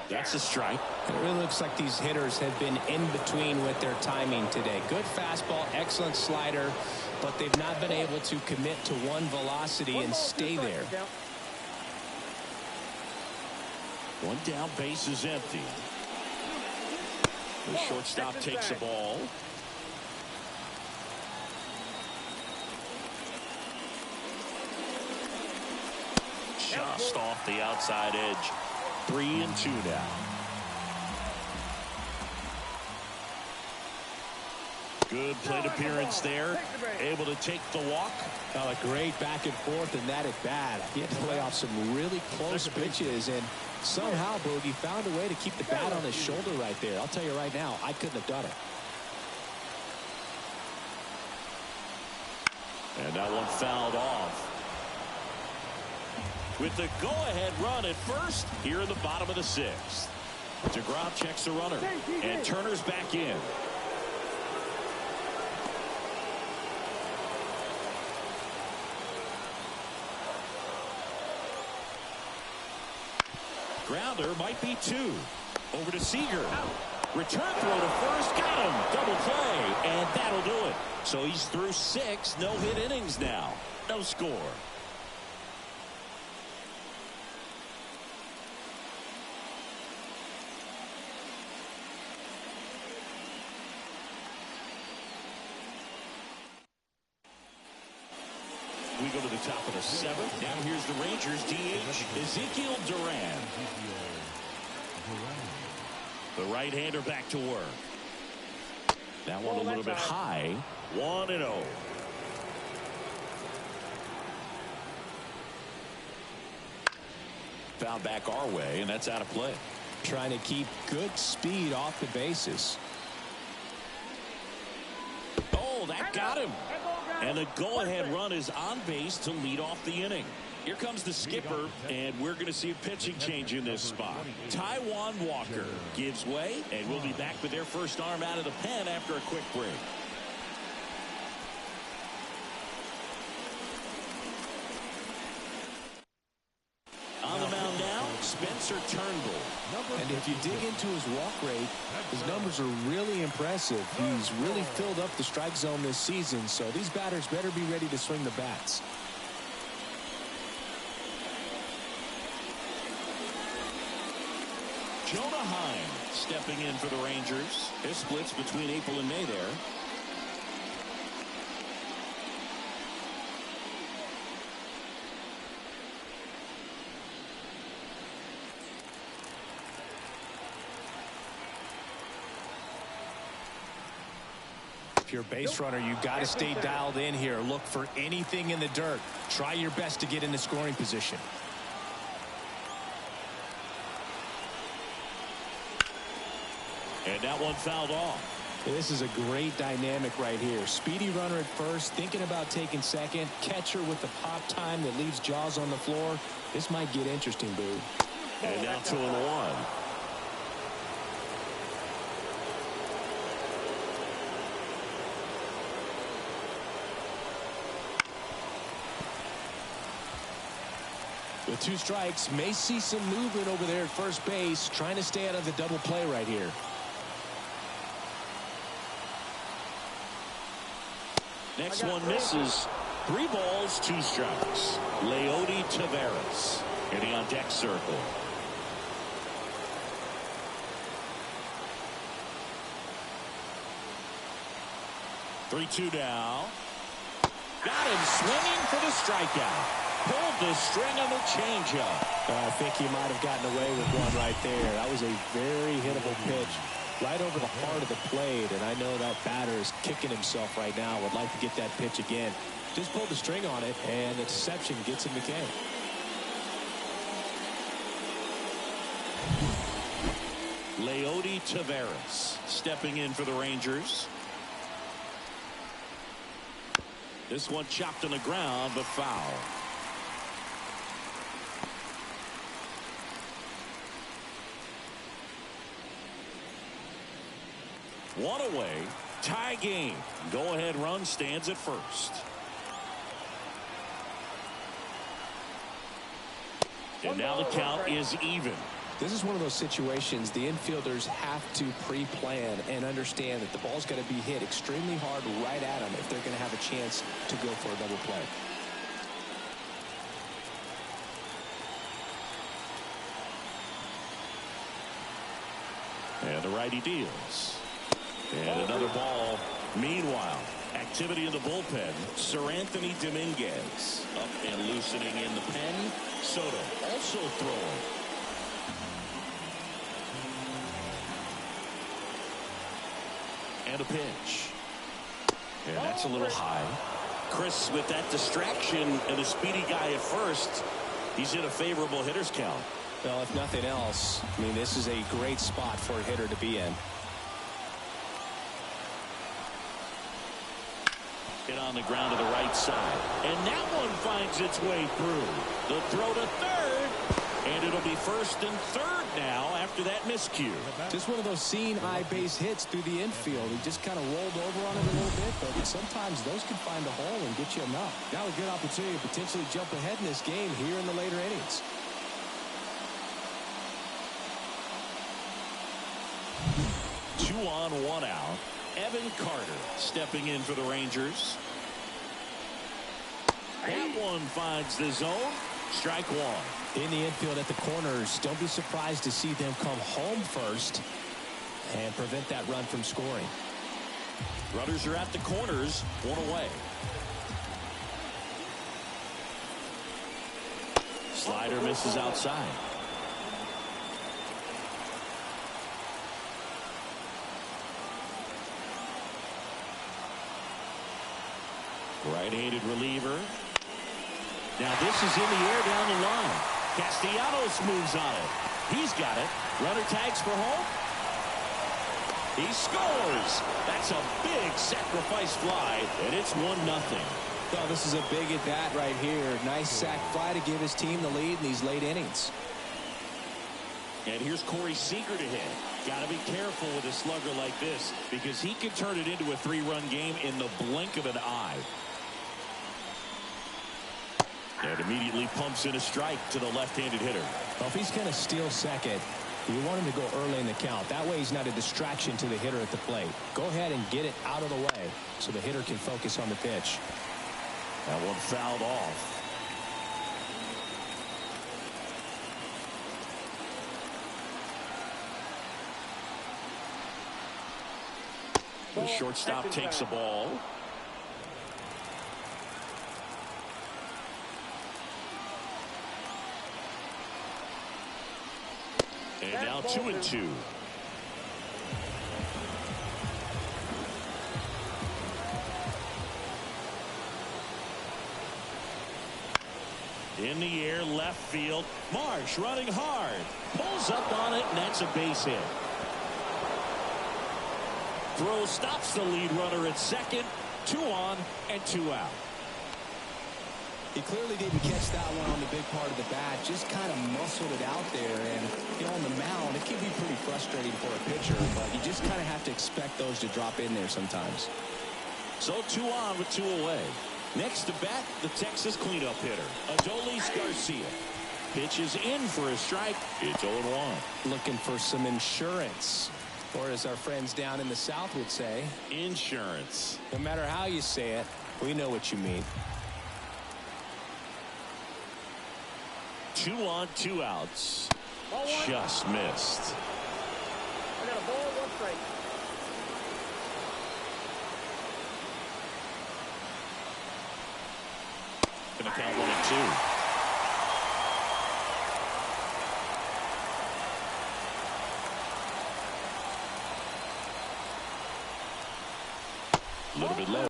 That's a strike. It really looks like these hitters have been in between with their timing today. Good fastball, excellent slider, but they've not been able to commit to one velocity and stay there. One down, base is empty. The shortstop takes the ball. Just off the outside edge. 3-2 now. Good plate appearance there. Able to take the walk. A great back and forth in that at bat. He had to play off some really close pitches, and somehow Boogie found a way to keep the bat on his shoulder right there. I'll tell you right now, I couldn't have done it. And that one fouled off. With the go-ahead run at first, here in the bottom of the 6th. DeGrom checks the runner, and Turner's back in. Grounder might be 2. Over to Seager. Return throw to first. Got him. Double play. And that'll do it. So he's through 6 no-hit innings now. No score. We go to the top of the 7th. Now here's the Rangers DH, Ezekiel Duran. The right-hander back to work. That one a little bit high. 1-0. Found back our way, and that's out of play. Trying to keep good speed off the bases. Oh, that got him. And the go-ahead run is on base to lead off the inning. Here comes the skipper, and we're going to see a pitching change in this spot. Taijuan Walker gives way, and we'll be back with their first arm out of the pen after a quick break. On the mound now, Spencer Turnbull. And if you dig into his walk rate, his numbers are really impressive. He's really filled up the strike zone this season, so these batters better be ready to swing the bats. Jonah Heim stepping in for the Rangers. His splits between April and May there. If you're a base runner, you got to stay dialed in here. Look for anything in the dirt. Try your best to get in the scoring position. And that one fouled off. This is a great dynamic right here. Speedy runner at first, thinking about taking second. Catcher with the pop time that leaves Jaws on the floor. This might get interesting, Boo. And now 2-1. With 2 strikes, may see some movement over there at first base, trying to stay out of the double play right here. Next one misses. 3 balls, 2 strikes. Leody Taveras hitting on deck circle. Three-2 now. Got him swinging for the strikeout. Pulled the string on the changeup. I think he might have gotten away with one right there. That was a very hittable pitch right over the heart of the plate, and I know that batter is kicking himself right now. Would like to get that pitch again. Just pulled the string on it, and the deception gets him the game. Leody Taveras stepping in for the Rangers. This one chopped on the ground, but foul. One away, tie game. Go-ahead run stands at first. And now the count is even. This is one of those situations the infielders have to pre-plan and understand that the ball's got to be hit extremely hard right at them if they're going to have a chance to go for a double play. And the righty deals. And another ball. Meanwhile, activity in the bullpen. Sir Anthony Dominguez up and loosening in the pen. Soto also throwing. And a pitch. And that's a little high. Chris, with that distraction and a speedy guy at first, he's in a favorable hitter's count. Well, if nothing else, I mean, this is a great spot for a hitter to be in. Hit on the ground to the right side. And that one finds its way through. The throw to third. And it'll be first and third now after that miscue. Just one of those seeing eye base hits through the infield. He just kind of rolled over on it a little bit, but sometimes those can find a hole and get you a knock. Now a good opportunity to potentially jump ahead in this game here in the later innings. Two on, one out. Evan Carter stepping in for the Rangers. That one finds the zone. Strike one. In the infield at the corners, don't be surprised to see them come home first and prevent that run from scoring. Runners are at the corners, one away. Slider misses outside. Right-handed reliever. Now this is in the air down the line. Castellanos moves on it. He's got it. Runner tags for home. He scores. That's a big sacrifice fly, and it's 1-0. Well, this is a big at bat right here. Nice sac fly to give his team the lead in these late innings. And here's Corey Seager to hit. Got to be careful with a slugger like this because he can turn it into a 3-run game in the blink of an eye. And immediately pumps in a strike to the left-handed hitter. Well, if he's going to steal second, you want him to go early in the count. That way he's not a distraction to the hitter at the plate. Go ahead and get it out of the way so the hitter can focus on the pitch. That one fouled off. The shortstop takes the ball. And now 2-2. In the air, left field. Marsh running hard. Pulls up on it, and that's a base hit. Throw stops the lead runner at second. 2 on and 2 out. He clearly didn't catch that one on the big part of the bat. Just kind of muscled it out there. And, you know, on the mound, it can be pretty frustrating for a pitcher. But you just kind of have to expect those to drop in there sometimes. So 2 on with 2 away. Next to bat, the Texas cleanup hitter, Adolis Garcia. Pitches in for a strike. It's 0-1. Looking for some insurance. Or as our friends down in the South would say, insurance. No matter how you say it, we know what you mean. 2 on, 2 outs. Just missed. I got a ball, 1 strike. Gonna count 1-2. A little bit low.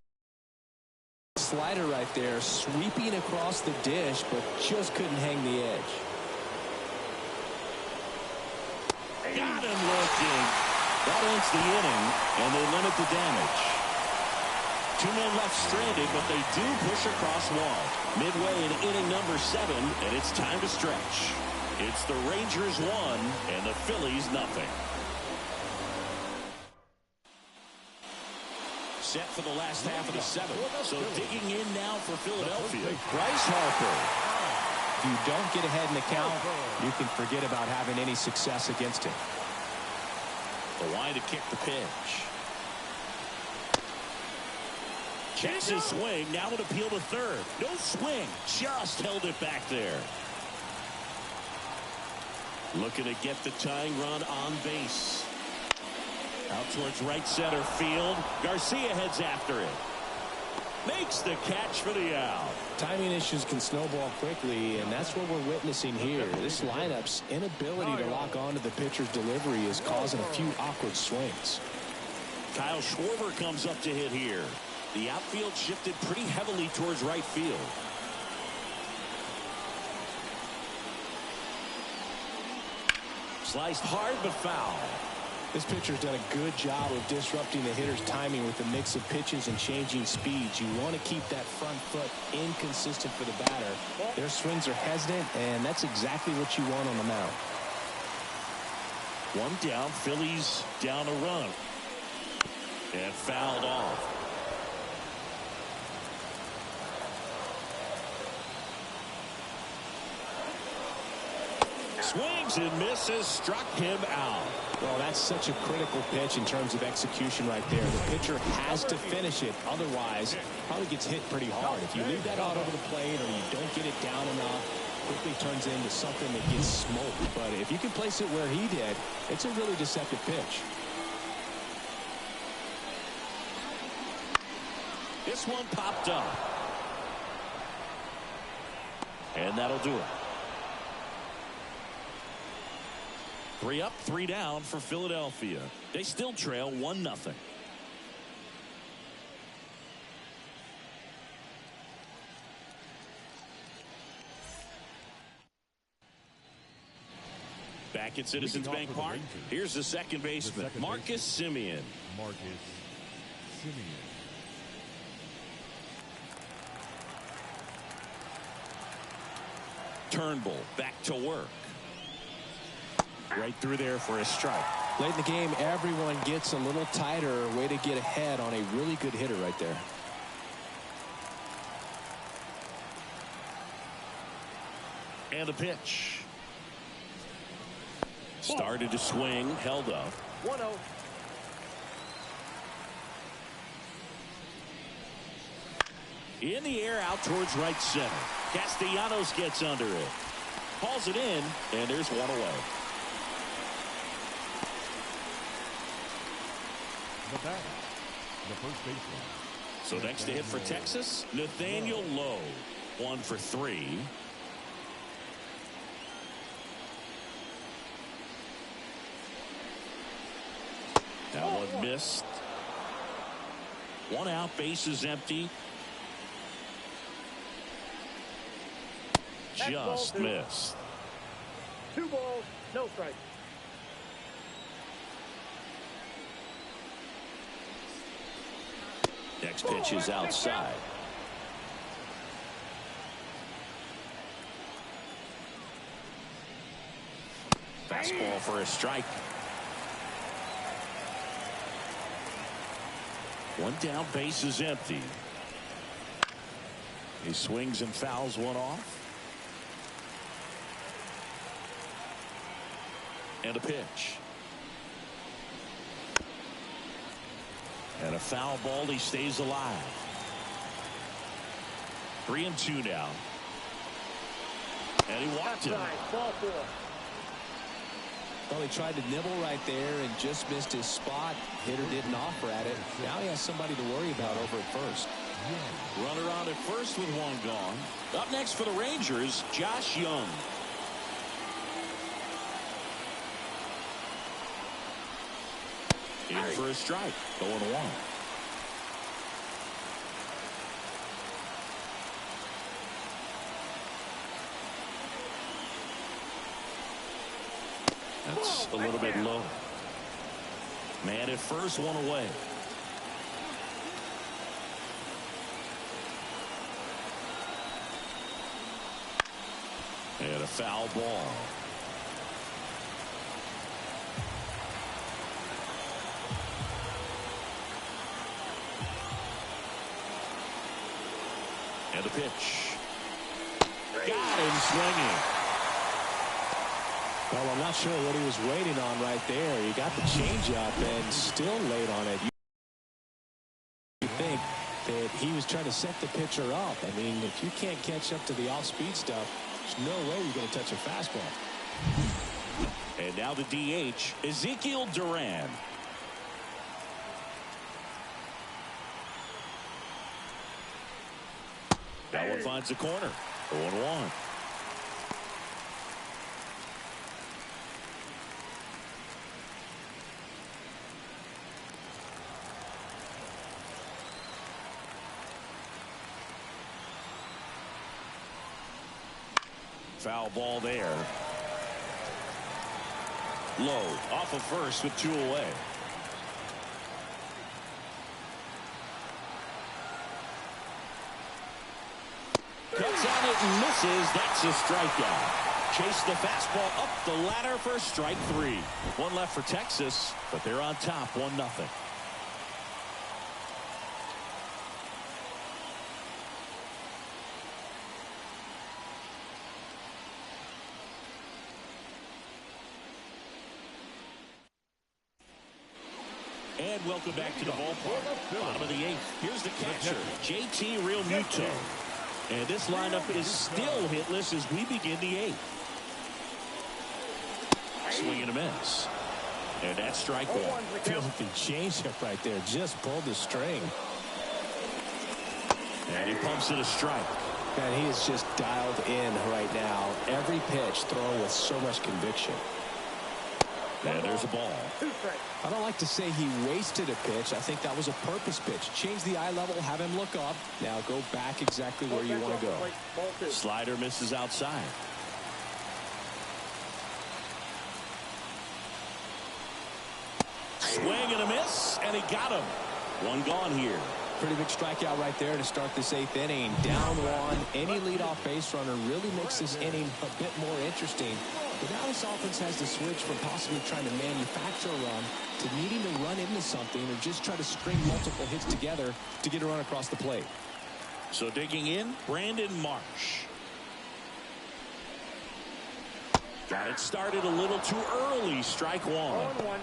Slider right there, sweeping across the dish, but just couldn't hang the edge. Got him looking. That ends the inning, and they limit the damage. 2 men left stranded, but they do push across one. Midway in inning number 7, and it's time to stretch. It's the Rangers 1 and the Phillies nothing. Set for the last half of the 7th. So digging in now for Philadelphia, Bryce Harper. If you don't get ahead in the count, you can forget about having any success against him. The line to kick the pitch. Checks his swing. Now an appeal to third. No swing. Just held it back there. Looking to get the tying run on base. Out towards right center field. Garcia heads after it. Makes the catch for the out. Timing issues can snowball quickly, and that's what we're witnessing here. This lineup's inability to lock onto the pitcher's delivery is causing a few awkward swings. Kyle Schwarber comes up to hit here. The outfield shifted pretty heavily towards right field. Sliced hard but foul. This pitcher's done a good job of disrupting the hitter's timing with a mix of pitches and changing speeds. You want to keep that front foot inconsistent for the batter. Their swings are hesitant, and that's exactly what you want on the mound. 1 down, Phillies down a run. And fouled off. Swings and misses, struck him out. Well, that's such a critical pitch in terms of execution right there. The pitcher has to finish it. Otherwise, probably gets hit pretty hard. If you leave that out over the plate or you don't get it down enough, quickly turns into something that gets smoked. But if you can place it where he did, it's a really deceptive pitch. This one popped up. And that'll do it. 3 up, 3 down for Philadelphia. They still trail 1-0. Back at Citizens Bank Park, here's the second baseman, Marcus Semien. Marcus Semien. Turnbull back to work. Right through there for a strike. Late in the game, everyone gets a little tighter. Way to get ahead on a really good hitter right there. And a pitch. Started to swing, held up. 1-0. In the air, out towards right center. Castellanos gets under it. Hauls it in, and there's one away. The batter, the first baseman. So next to hit for Texas, Nathaniel Lowe. 1 for 3. That one missed. 1 out, bases empty. Just missed. 2 balls, no strike. Next pitch is outside. Fastball for a strike. 1 down, base is empty. He swings and fouls one off. And a pitch. And a foul ball. He stays alive. 3-2 now. And he walked him. Ball 4. Well, he tried to nibble right there and just missed his spot. Hitter didn't offer at it. Now he has somebody to worry about over at first. Runner on at first with 1 gone. Up next for the Rangers, Josh Young. In for a strike. 0-1. That's a little bit low. Man at first, 1 away. And a foul ball. And a pitch. Got him swinging. Well, I'm not sure what he was waiting on right there. He got the changeup and still late on it. You think that he was trying to set the pitcher up. I mean, if you can't catch up to the off-speed stuff, there's no way you're going to touch a fastball. And now the DH, Ezekiel Duran. That one finds the corner. 0-1. Foul ball there. Low off of first with 2 away. Cuts on it and misses. That's a strikeout. Chase the fastball up the ladder for strike 3. 1 left for Texas, but they're on top 1-0. And welcome back to the ballpark. Bottom of the 8th. Here's the catcher, JT Realmuto. And this lineup is still hitless as we begin the 8th. Swing and a miss. And that's strike 1. Filthy changeup right there. Just pulled the string. And he pumps it a strike. And he is just dialed in right now. Every pitch thrown with so much conviction. And there's a ball. I don't like to say he wasted a pitch. I think that was a purpose pitch. Change the eye level, have him look up. Now go back exactly where you want to go. Slider misses outside. And he got him. One gone here. Pretty big strikeout right there to start this 8th inning. Down one. Any leadoff base runner really makes this inning a bit more interesting. But now this offense has to switch from possibly trying to manufacture a run to needing to run into something or just try to string multiple hits together to get a run across the plate. So digging in, Brandon Marsh. Got it started a little too early. Strike one. 0-1.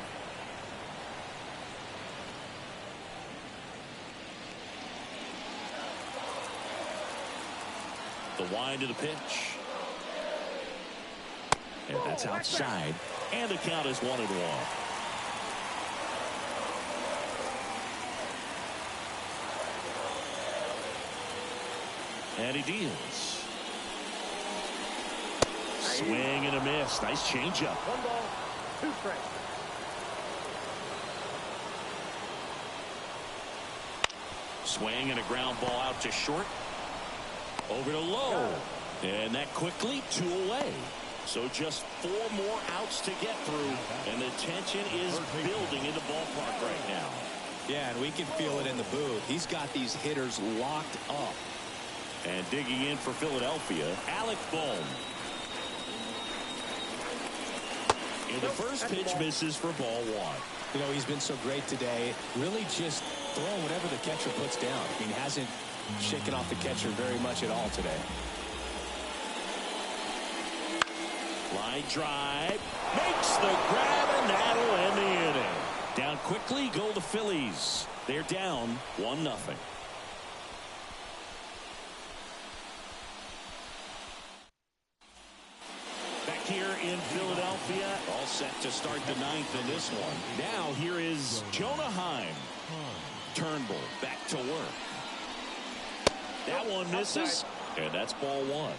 The wind of the pitch. And that's outside. And the count is 1-1. And he deals. Swing and a miss. Nice changeup. 1 ball, 2 strikes. Swing and a ground ball out to short. Over to low. And that quickly 2 away. So just 4 more outs to get through. And the tension is building in the ballpark right now. Yeah, and we can feel it in the booth. He's got these hitters locked up. And digging in for Philadelphia, Alec Bohm. And the first pitch misses for ball 1. You know, he's been so great today. Really just throwing whatever the catcher puts down. I mean, he hasn't shaken off the catcher very much at all today. Line drive. Makes the grab, and that'll end the inning. Down quickly go the Phillies. They're down 1-0. Back here in Philadelphia, all set to start the 9th in this one. Now here is Jonah Heim. Turnbull back to work. That one misses, and that's ball 1.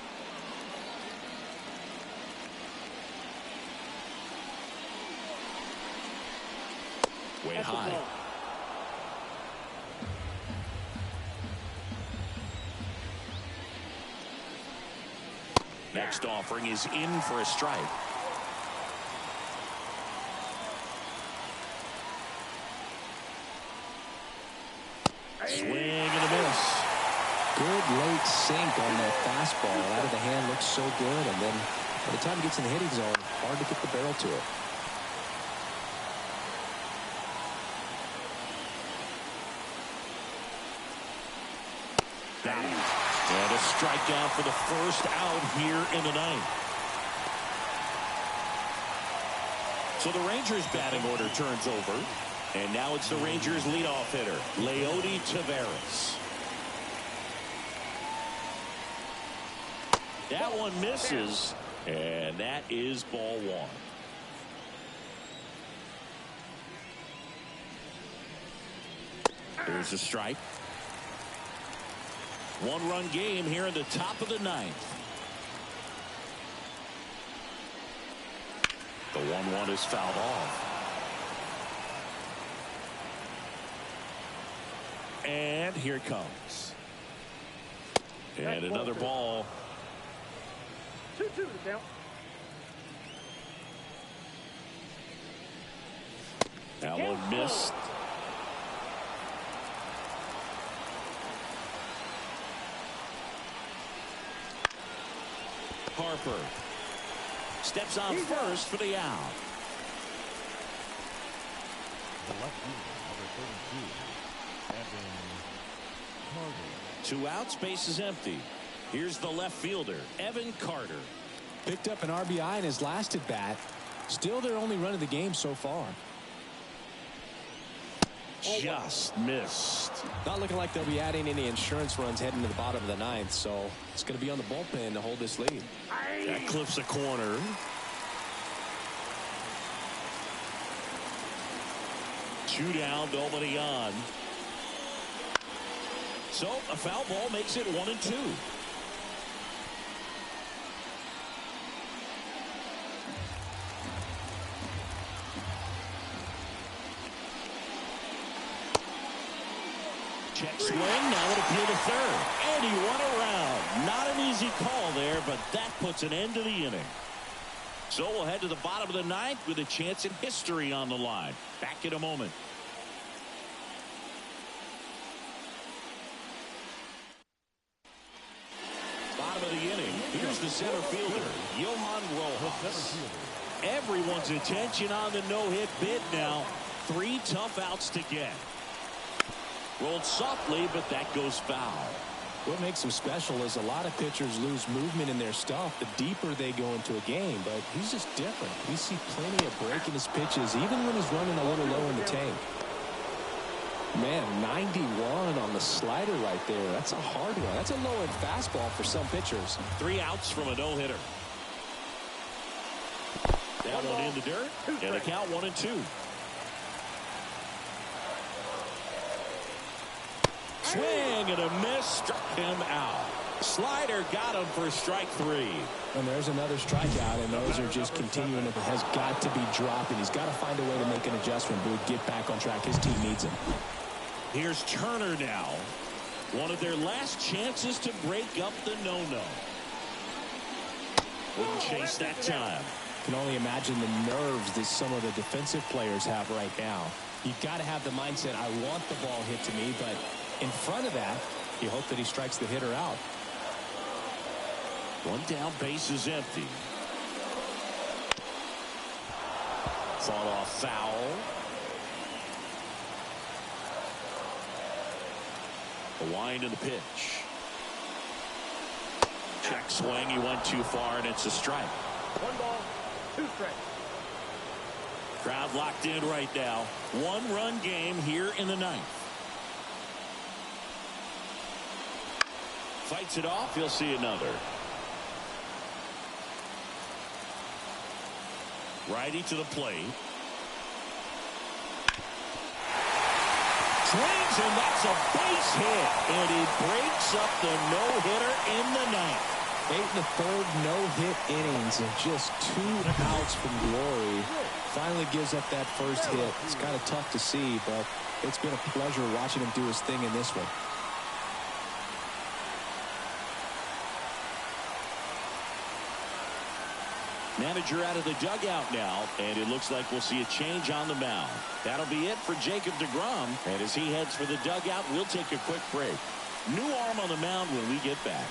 Way high. Next offering is in for a strike. Swing and a miss. Good late sink on that fastball. Out of the hand looks so good, and then by the time it gets in the hitting zone, hard to get the barrel to it. And a strikeout for the first out here in the 9th. So the Rangers batting order turns over. And now it's the Rangers leadoff hitter, Leody Taveras. That one misses. And that is ball 1. There's a strike. 1-run game here in the top of the 9th. The 1-1 is fouled off. And here it comes. And another ball. 2-2 to count. That one missed. Harper steps on first for the out. The left fielder, number 32, Evan Carter. 2 outs, base is empty. Here's the left fielder, Evan Carter. Picked up an RBI in his last at bat. Still their only run of the game so far. Just missed. Not looking like they'll be adding any insurance runs heading to the bottom of the 9th, so it's going to be on the bullpen to hold this lead. That clips a corner. Two down, nobody on. So a foul ball makes it 1-2. Check swing, now it appeal to third. And he won around. Not an easy call there, but that puts an end to the inning. So we'll head to the bottom of the 9th with a chance at history on the line. Back in a moment. of the inning. Here's the center fielder, Johan Rojas. Everyone's attention on the no-hit bid now. 3 tough outs to get. Rolled softly, but that goes foul. What makes him special is a lot of pitchers lose movement in their stuff the deeper they go into a game, but he's just different. We see plenty of break in his pitches, even when he's running a little low in the tank. Man, 91 on the slider right there. That's a hard one. That's a low-end fastball for some pitchers. 3 outs from a no-hitter. That one in the dirt, and the count 1-2. Swing and a miss, struck him out. Slider got him for strike 3. And there's another strikeout, and those are just continuing. It has got to be dropping. He's got to find a way to make an adjustment, but get back on track. His team needs him. Here's Turner now. One of their last chances to break up the no-no. Wouldn't chase that time. Can only imagine the nerves that some of the defensive players have right now. You've got to have the mindset, I want the ball hit to me, but in front of that, you hope that he strikes the hitter out. 1 down, base is empty. Fought off foul. A wind in the pitch. Check swing, he went too far, and it's a strike. 1 ball, 2 strikes. Crowd locked in right now. 1-run game here in the 9th. Fights it off. He'll see another. Righty to the plate. Swings, and that's a base hit. And he breaks up the no-hitter in the 9th. 8 1/3 no-hit innings and just 2 outs from glory. Finally gives up that first hit. It's kind of tough to see, but it's been a pleasure watching him do his thing in this one. Manager out of the dugout now, and it looks like we'll see a change on the mound. That'll be it for Jacob deGrom, and as he heads for the dugout, we'll take a quick break. New arm on the mound when we get back.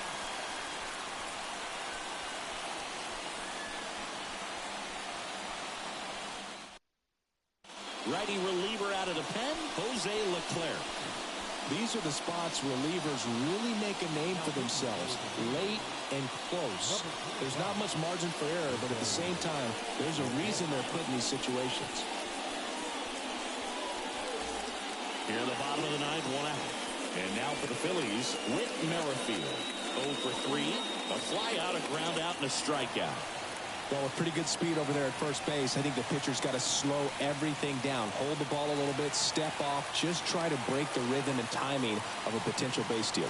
Righty reliever out of the pen, Jose Leclerc. These are the spots relievers really make a name for themselves. Late and close. There's not much margin for error, but at the same time, there's a reason they're put in these situations. Here in the bottom of the 9th, 1 out. And now for the Phillies, Whit Merrifield. 0 for 3. A fly out, a ground out, and a strikeout. Well, with pretty good speed over there at first base, I think the pitcher's got to slow everything down. Hold the ball a little bit, step off, just try to break the rhythm and timing of a potential base stealer.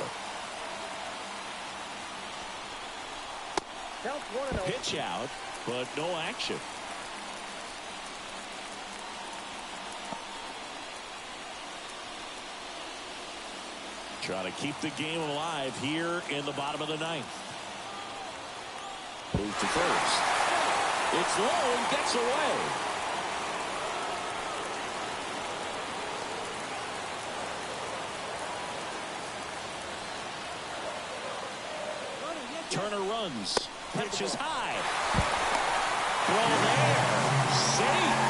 Counts 1-0. Pitch out, but no action. Trying to keep the game alive here in the bottom of the 9th. Move to first. It's low and gets away. Turner runs. Pitch is high. Throw there. Safe.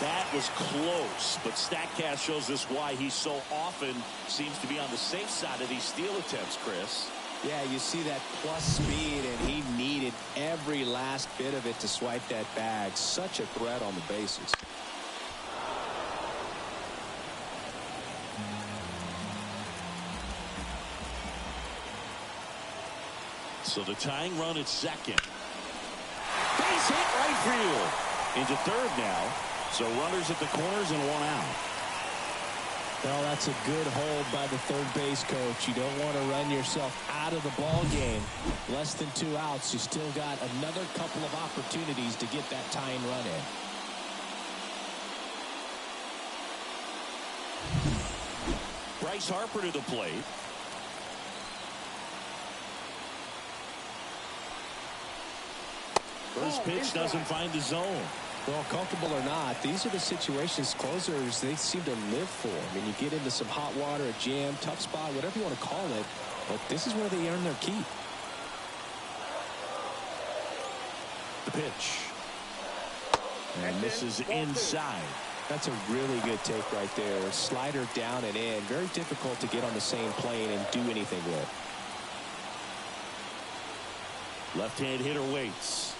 That was close, but StatCast shows us why he so often seems to be on the safe side of these steal attempts, Chris. Yeah, you see that plus speed, and he needed every last bit of it to swipe that bag. Such a threat on the bases. So the tying run at second. Base hit right field. Into third now. So runners at the corners and 1 out. Well, that's a good hold by the third base coach. You don't want to run yourself out of the ball game. Less than 2 outs. You still got another couple of opportunities to get that tying run in. Bryce Harper to the plate. First pitch doesn't find the zone. Well, comfortable or not, these are the situations closers they seem to live for. I mean, you get into some hot water, a jam, tough spot, whatever you want to call it, but this is where they earn their keep. The pitch. And this is inside. That's a really good take right there. Slider down and in. Very difficult to get on the same plane and do anything with. Left-hand hitter waits.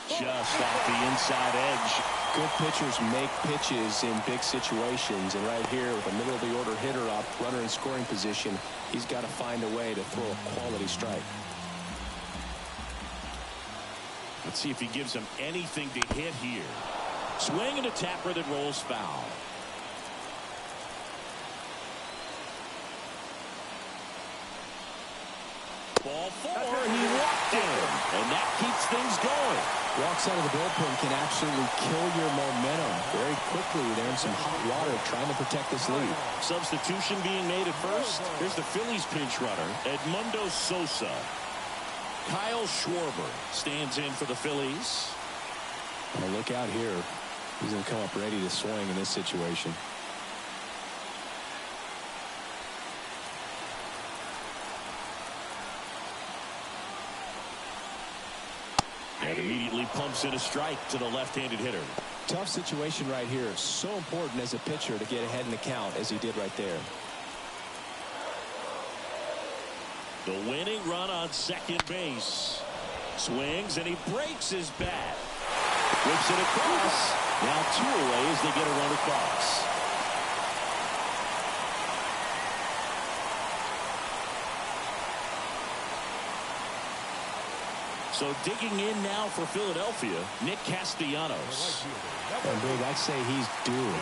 Just off the inside edge. Good pitchers make pitches in big situations. And right here with a middle-of-the-order hitter up, runner in scoring position, he's got to find a way to throw a quality strike. Let's see if he gives him anything to hit here. Swing and a tapper that rolls foul. Ball four, he walked in, and that keeps things going. Walks out of the bullpen can absolutely kill your momentum very quickly. They're in some hot water trying to protect this lead. Substitution being made at first. Here's the Phillies pinch runner, Edmundo Sosa. Kyle Schwarber stands in for the Phillies. Well, look out here. He's going to come up ready to swing in this situation. And immediately pumps in a strike to the left-handed hitter. Tough situation right here. So important as a pitcher to get ahead in the count as he did right there. The winning run on second base. Swings and he breaks his bat. Whips it across. Now 2 away as they get a run across. So digging in now for Philadelphia, Nick Castellanos. And Big, I'd say he's due.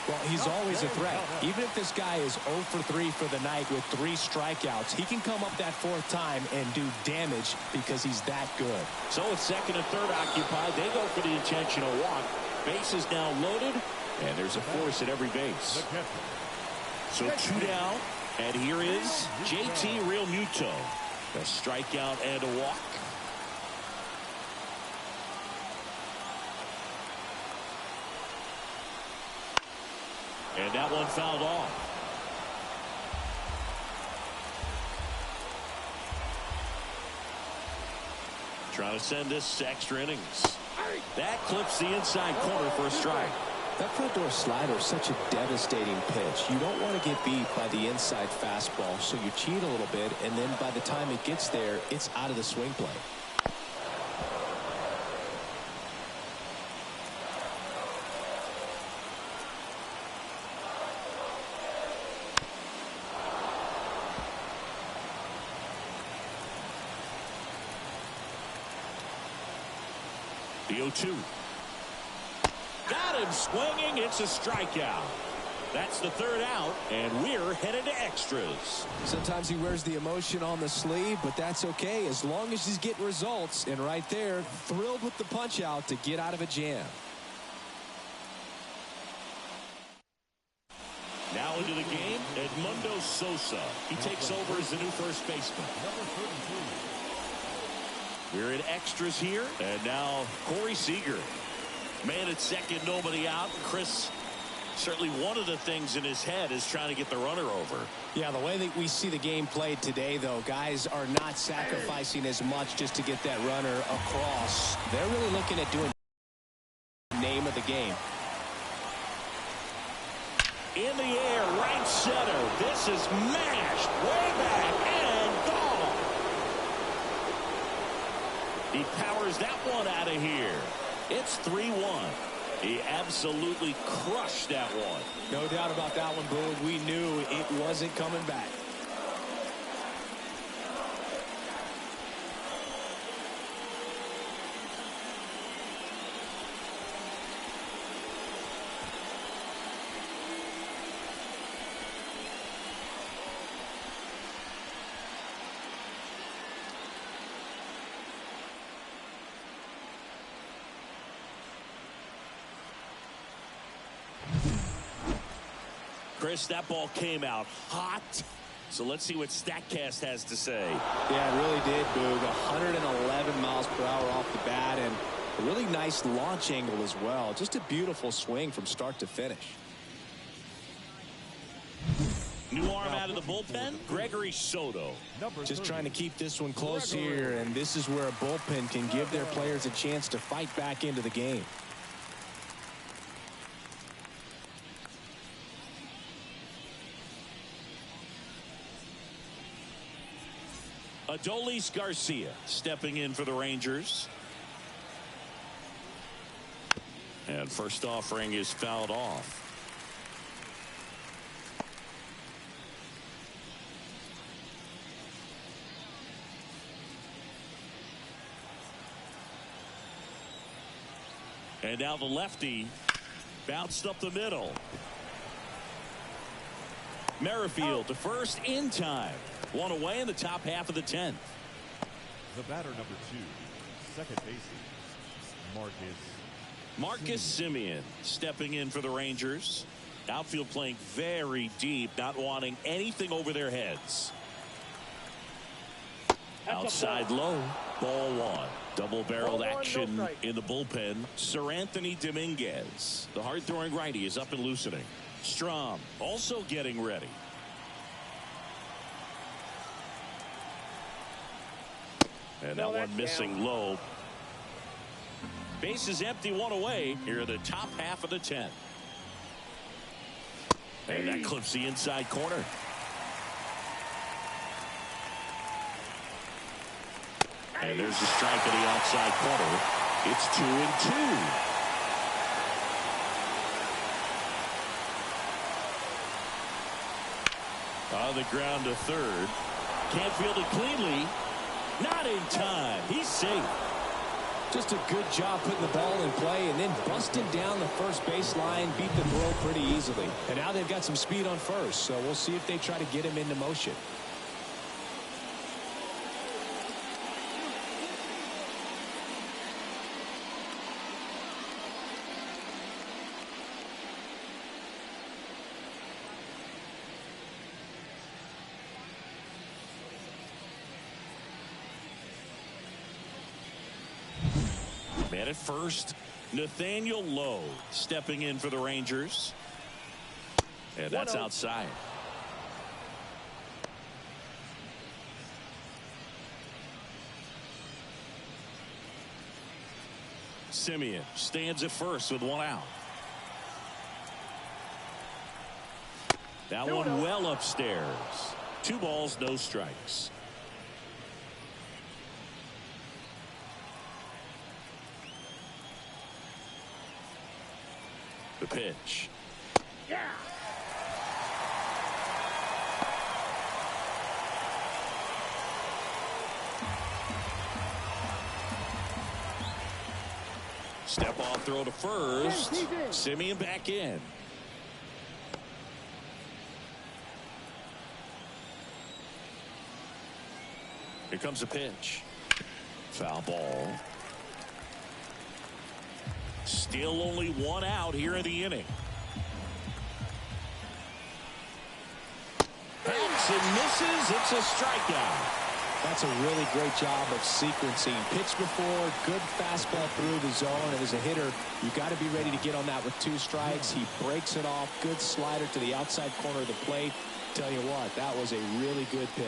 Well, he's always a threat. Even if this guy is 0 for 3 for the night with 3 strikeouts, he can come up that 4th time and do damage because he's that good. So with second and third occupied, they go for the intentional walk. Base is now loaded, and there's a force at every base. So 2 down, and here is JT Realmuto. A strikeout and a walk. And that one fouled off. Trying to send this to extra innings. That clips the inside corner for a strike. That front door slider is such a devastating pitch. You don't want to get beat by the inside fastball, so you cheat a little bit, and then by the time it gets there, it's out of the swing plane. The 0-2. Got him swinging. It's a strikeout. That's the 3rd out, and we're headed to extras. Sometimes he wears the emotion on the sleeve, but that's okay as long as he's getting results. And right there, thrilled with the punch out to get out of a jam. Now into the game, Edmundo Sosa. He takes over as the new first baseman. We're in extras here, and now Corey Seager. Man at second, nobody out. Chris, certainly one of the things in his head is trying to get the runner over. Yeah, the way that we see the game played today, though, guys are not sacrificing as much just to get that runner across. They're really looking at doing the name of the game. In the air, right center. This is mashed way back and gone. He powers that one out of here. It's 3-1. He absolutely crushed that one. No doubt about that one, Boog. We knew it wasn't coming back. Chris, that ball came out hot. So let's see what StatCast has to say. Yeah, it really did, Boog. 111 miles per hour off the bat, and A really nice launch angle as well. Just a beautiful swing from start to finish. New arm out of the bullpen, Gregory Soto. Just trying to keep this one close here, and this is where a bullpen can give their players a chance to fight back into the game. Adolis Garcia stepping in for the Rangers. And first offering is fouled off. And now the lefty bounced up the middle. Merrifield to first in time. One away in the top half of the 10th. The batter, number 2, second baseman, Marcus Semien stepping in for the Rangers. Outfield playing very deep, not wanting anything over their heads. Outside low, ball 1. Double-barreled action in the bullpen. Sir Anthony Dominguez, the hard-throwing righty, is up and loosening. Strom also getting ready. And that one missing low. Base is empty, one away here in the top half of the 10th. And that clips the inside corner. And there's a strike in the outside corner. It's 2-2. On the ground to third. Can't field it cleanly. Not in time. He's safe. Just a good job putting the ball in play and then busting down the first baseline, beat the throw pretty easily. And now they've got some speed on first, so we'll see if they try to get him into motion. Man at first, Nathaniel Lowe stepping in for the Rangers. And that's outside. Semien stands at first with one out. That one well upstairs. 2 balls, no strikes. The pitch. Yeah. Step off throw to first. Semien back in. Here comes a pitch. Foul ball. Still only one out here in the inning. Hacks and misses. It's a strikeout. That's a really great job of sequencing. Pitch before, good fastball through the zone, and as a hitter, you got to be ready to get on that with 2 strikes. He breaks it off. Good slider to the outside corner of the plate. Tell you what, that was a really good pitch.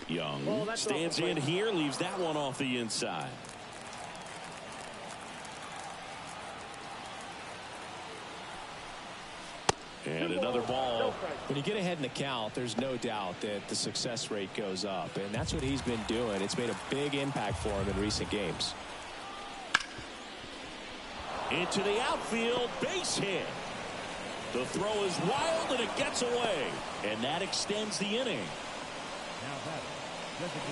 Young stands in here, leaves that one off the inside. And another ball. When you get ahead in the count, there's no doubt that the success rate goes up, and that's what he's been doing. It's made a big impact for him in recent games. Into the outfield, base hit. The throw is wild and it gets away, and that extends the inning.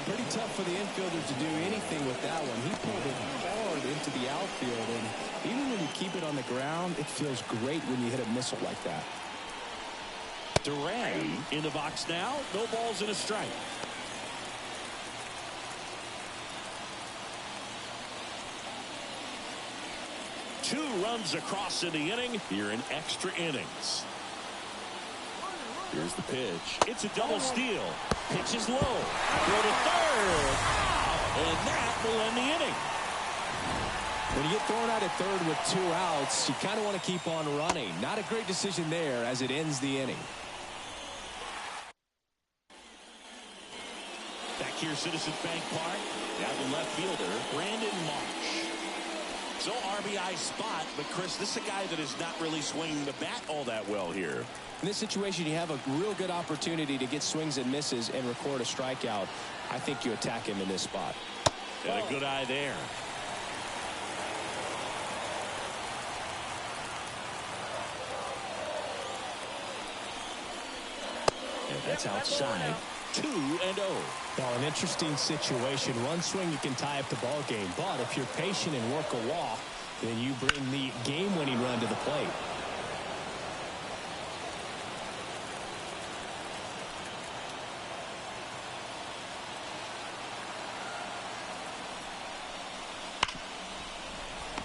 Pretty tough for the infielder to do anything with that one. He pulled it hard into the outfield, and even when you keep it on the ground, it feels great when you hit a missile like that. Duran in the box now. No balls and a strike. Two runs across in the inning here in extra innings. Here's the pitch. It's a double steal. Pitch is low. Throw to third. And that will end the inning. When you get thrown out at third with 2 outs, you kind of want to keep on running. Not a great decision there as it ends the inning. Back here, Citizens Bank Park. Now the left fielder, Brandon Marsh. So RBI spot, but Chris, this is a guy that is not really swinging the bat all that well here. In this situation, you have a real good opportunity to get swings and misses and record a strikeout. I think you attack him in this spot. And a good eye there. And that's outside. 2-0. Well, an interesting situation. One swing, you can tie up the ball game. But if you're patient and work a walk, then you bring the game-winning run to the plate.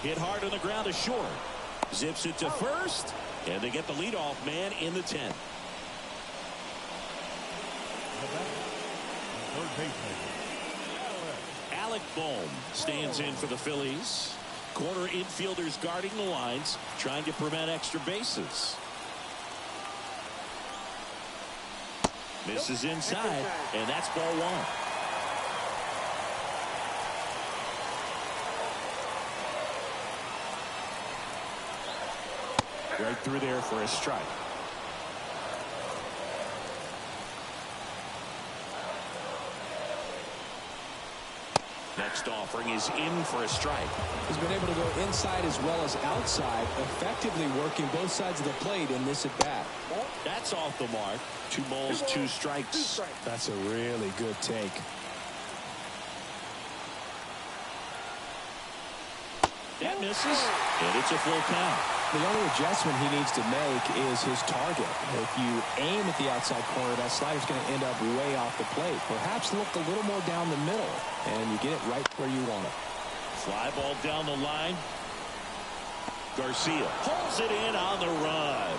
Hit hard on the ground to short. Zips it to first. And they get the leadoff man in the 10th. Third baseman, Alec Bohm stands in for the Phillies. Corner infielders guarding the lines, trying to prevent extra bases. Misses inside, and that's ball 1. Right through there for a strike. Next offering is in for a strike. He's been able to go inside as well as outside, effectively working both sides of the plate in this at-bat. That's off the mark. 2 balls, 2 strikes. That's a really good take. That misses, and it's a full count. The only adjustment he needs to make is his target. If you aim at the outside corner, that slider's going to end up way off the plate. Perhaps look a little more down the middle, and you get it right where you want it. Fly ball down the line. Garcia pulls it in on the run.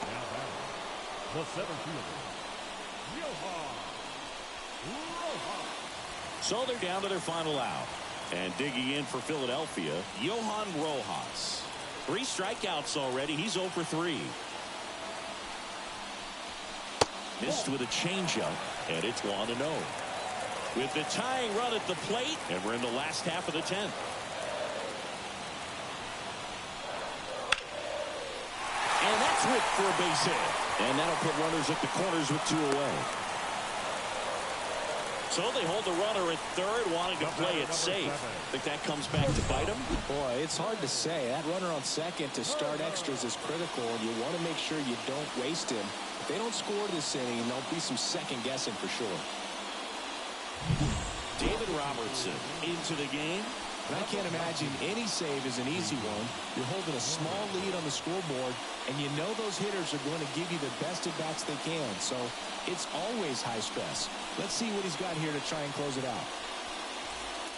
now batting, the center fielder, Johan Rojas. So they're down to their final out. And digging in for Philadelphia, Johan Rojas. 3 strikeouts already. He's 0 for 3. Missed with a changeup, and it's 1-0. With the tying run at the plate, and we're in the last half of the 10th. And that's ripped for a base hit. And that'll put runners at the corners with 2 away. So they hold the runner at third, wanting to play it safe. Think that comes back to bite them? Boy, it's hard to say. That runner on second to start extras is critical, and you want to make sure you don't waste him. If they don't score this inning, there'll be some second guessing for sure. David Robertson into the game. And I can't imagine any save is an easy one. You're holding a small lead on the scoreboard, and you know those hitters are going to give you the best at-bats they can. So it's always high stress. Let's see what he's got here to try and close it out.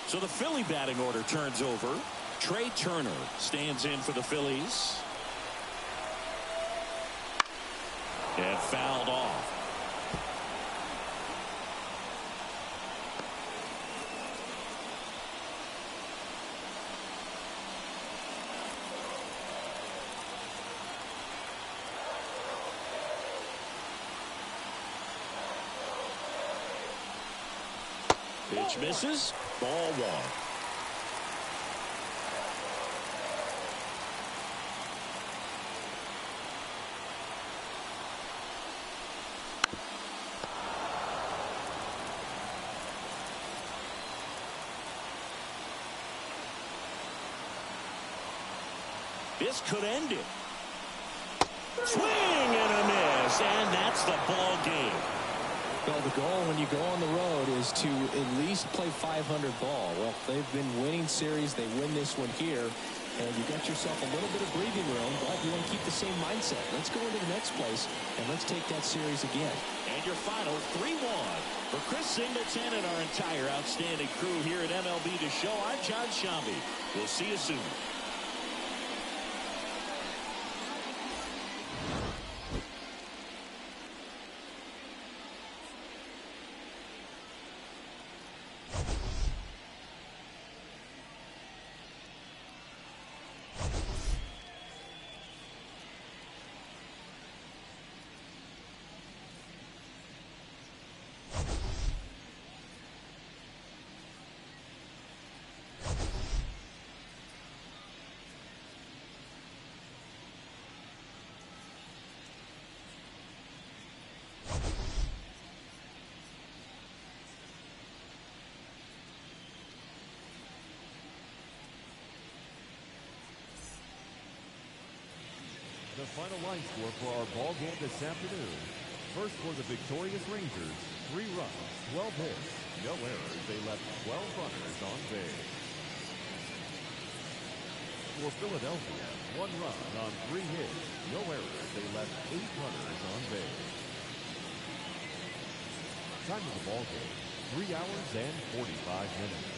So the Philly batting order turns over. Trey Turner stands in for the Phillies. And fouled off. Pitch misses. Ball 1. This could end it. Swing and a miss, and that's the ball game. Well, the goal when you go on the road is to at least play 500 ball. Well, they've been winning series. They win this one here, and you got yourself a little bit of breathing room, but you want to keep the same mindset. Let's go into the next place, and let's take that series again. And your final 3-1. For Chris Singleton and our entire outstanding crew here at MLB The Show, I'm John Shambi. We'll see you soon. The final line score for our ball game this afternoon. First for the victorious Rangers, 3 runs, 12 hits, no errors. They left 12 runners on base. For Philadelphia, 1 run on 3 hits, no errors. They left 8 runners on base. Time of the ball game, 3 hours and 45 minutes.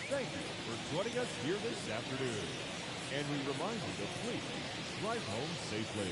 Thank you for joining us here this afternoon. And we remind you to please drive home safely.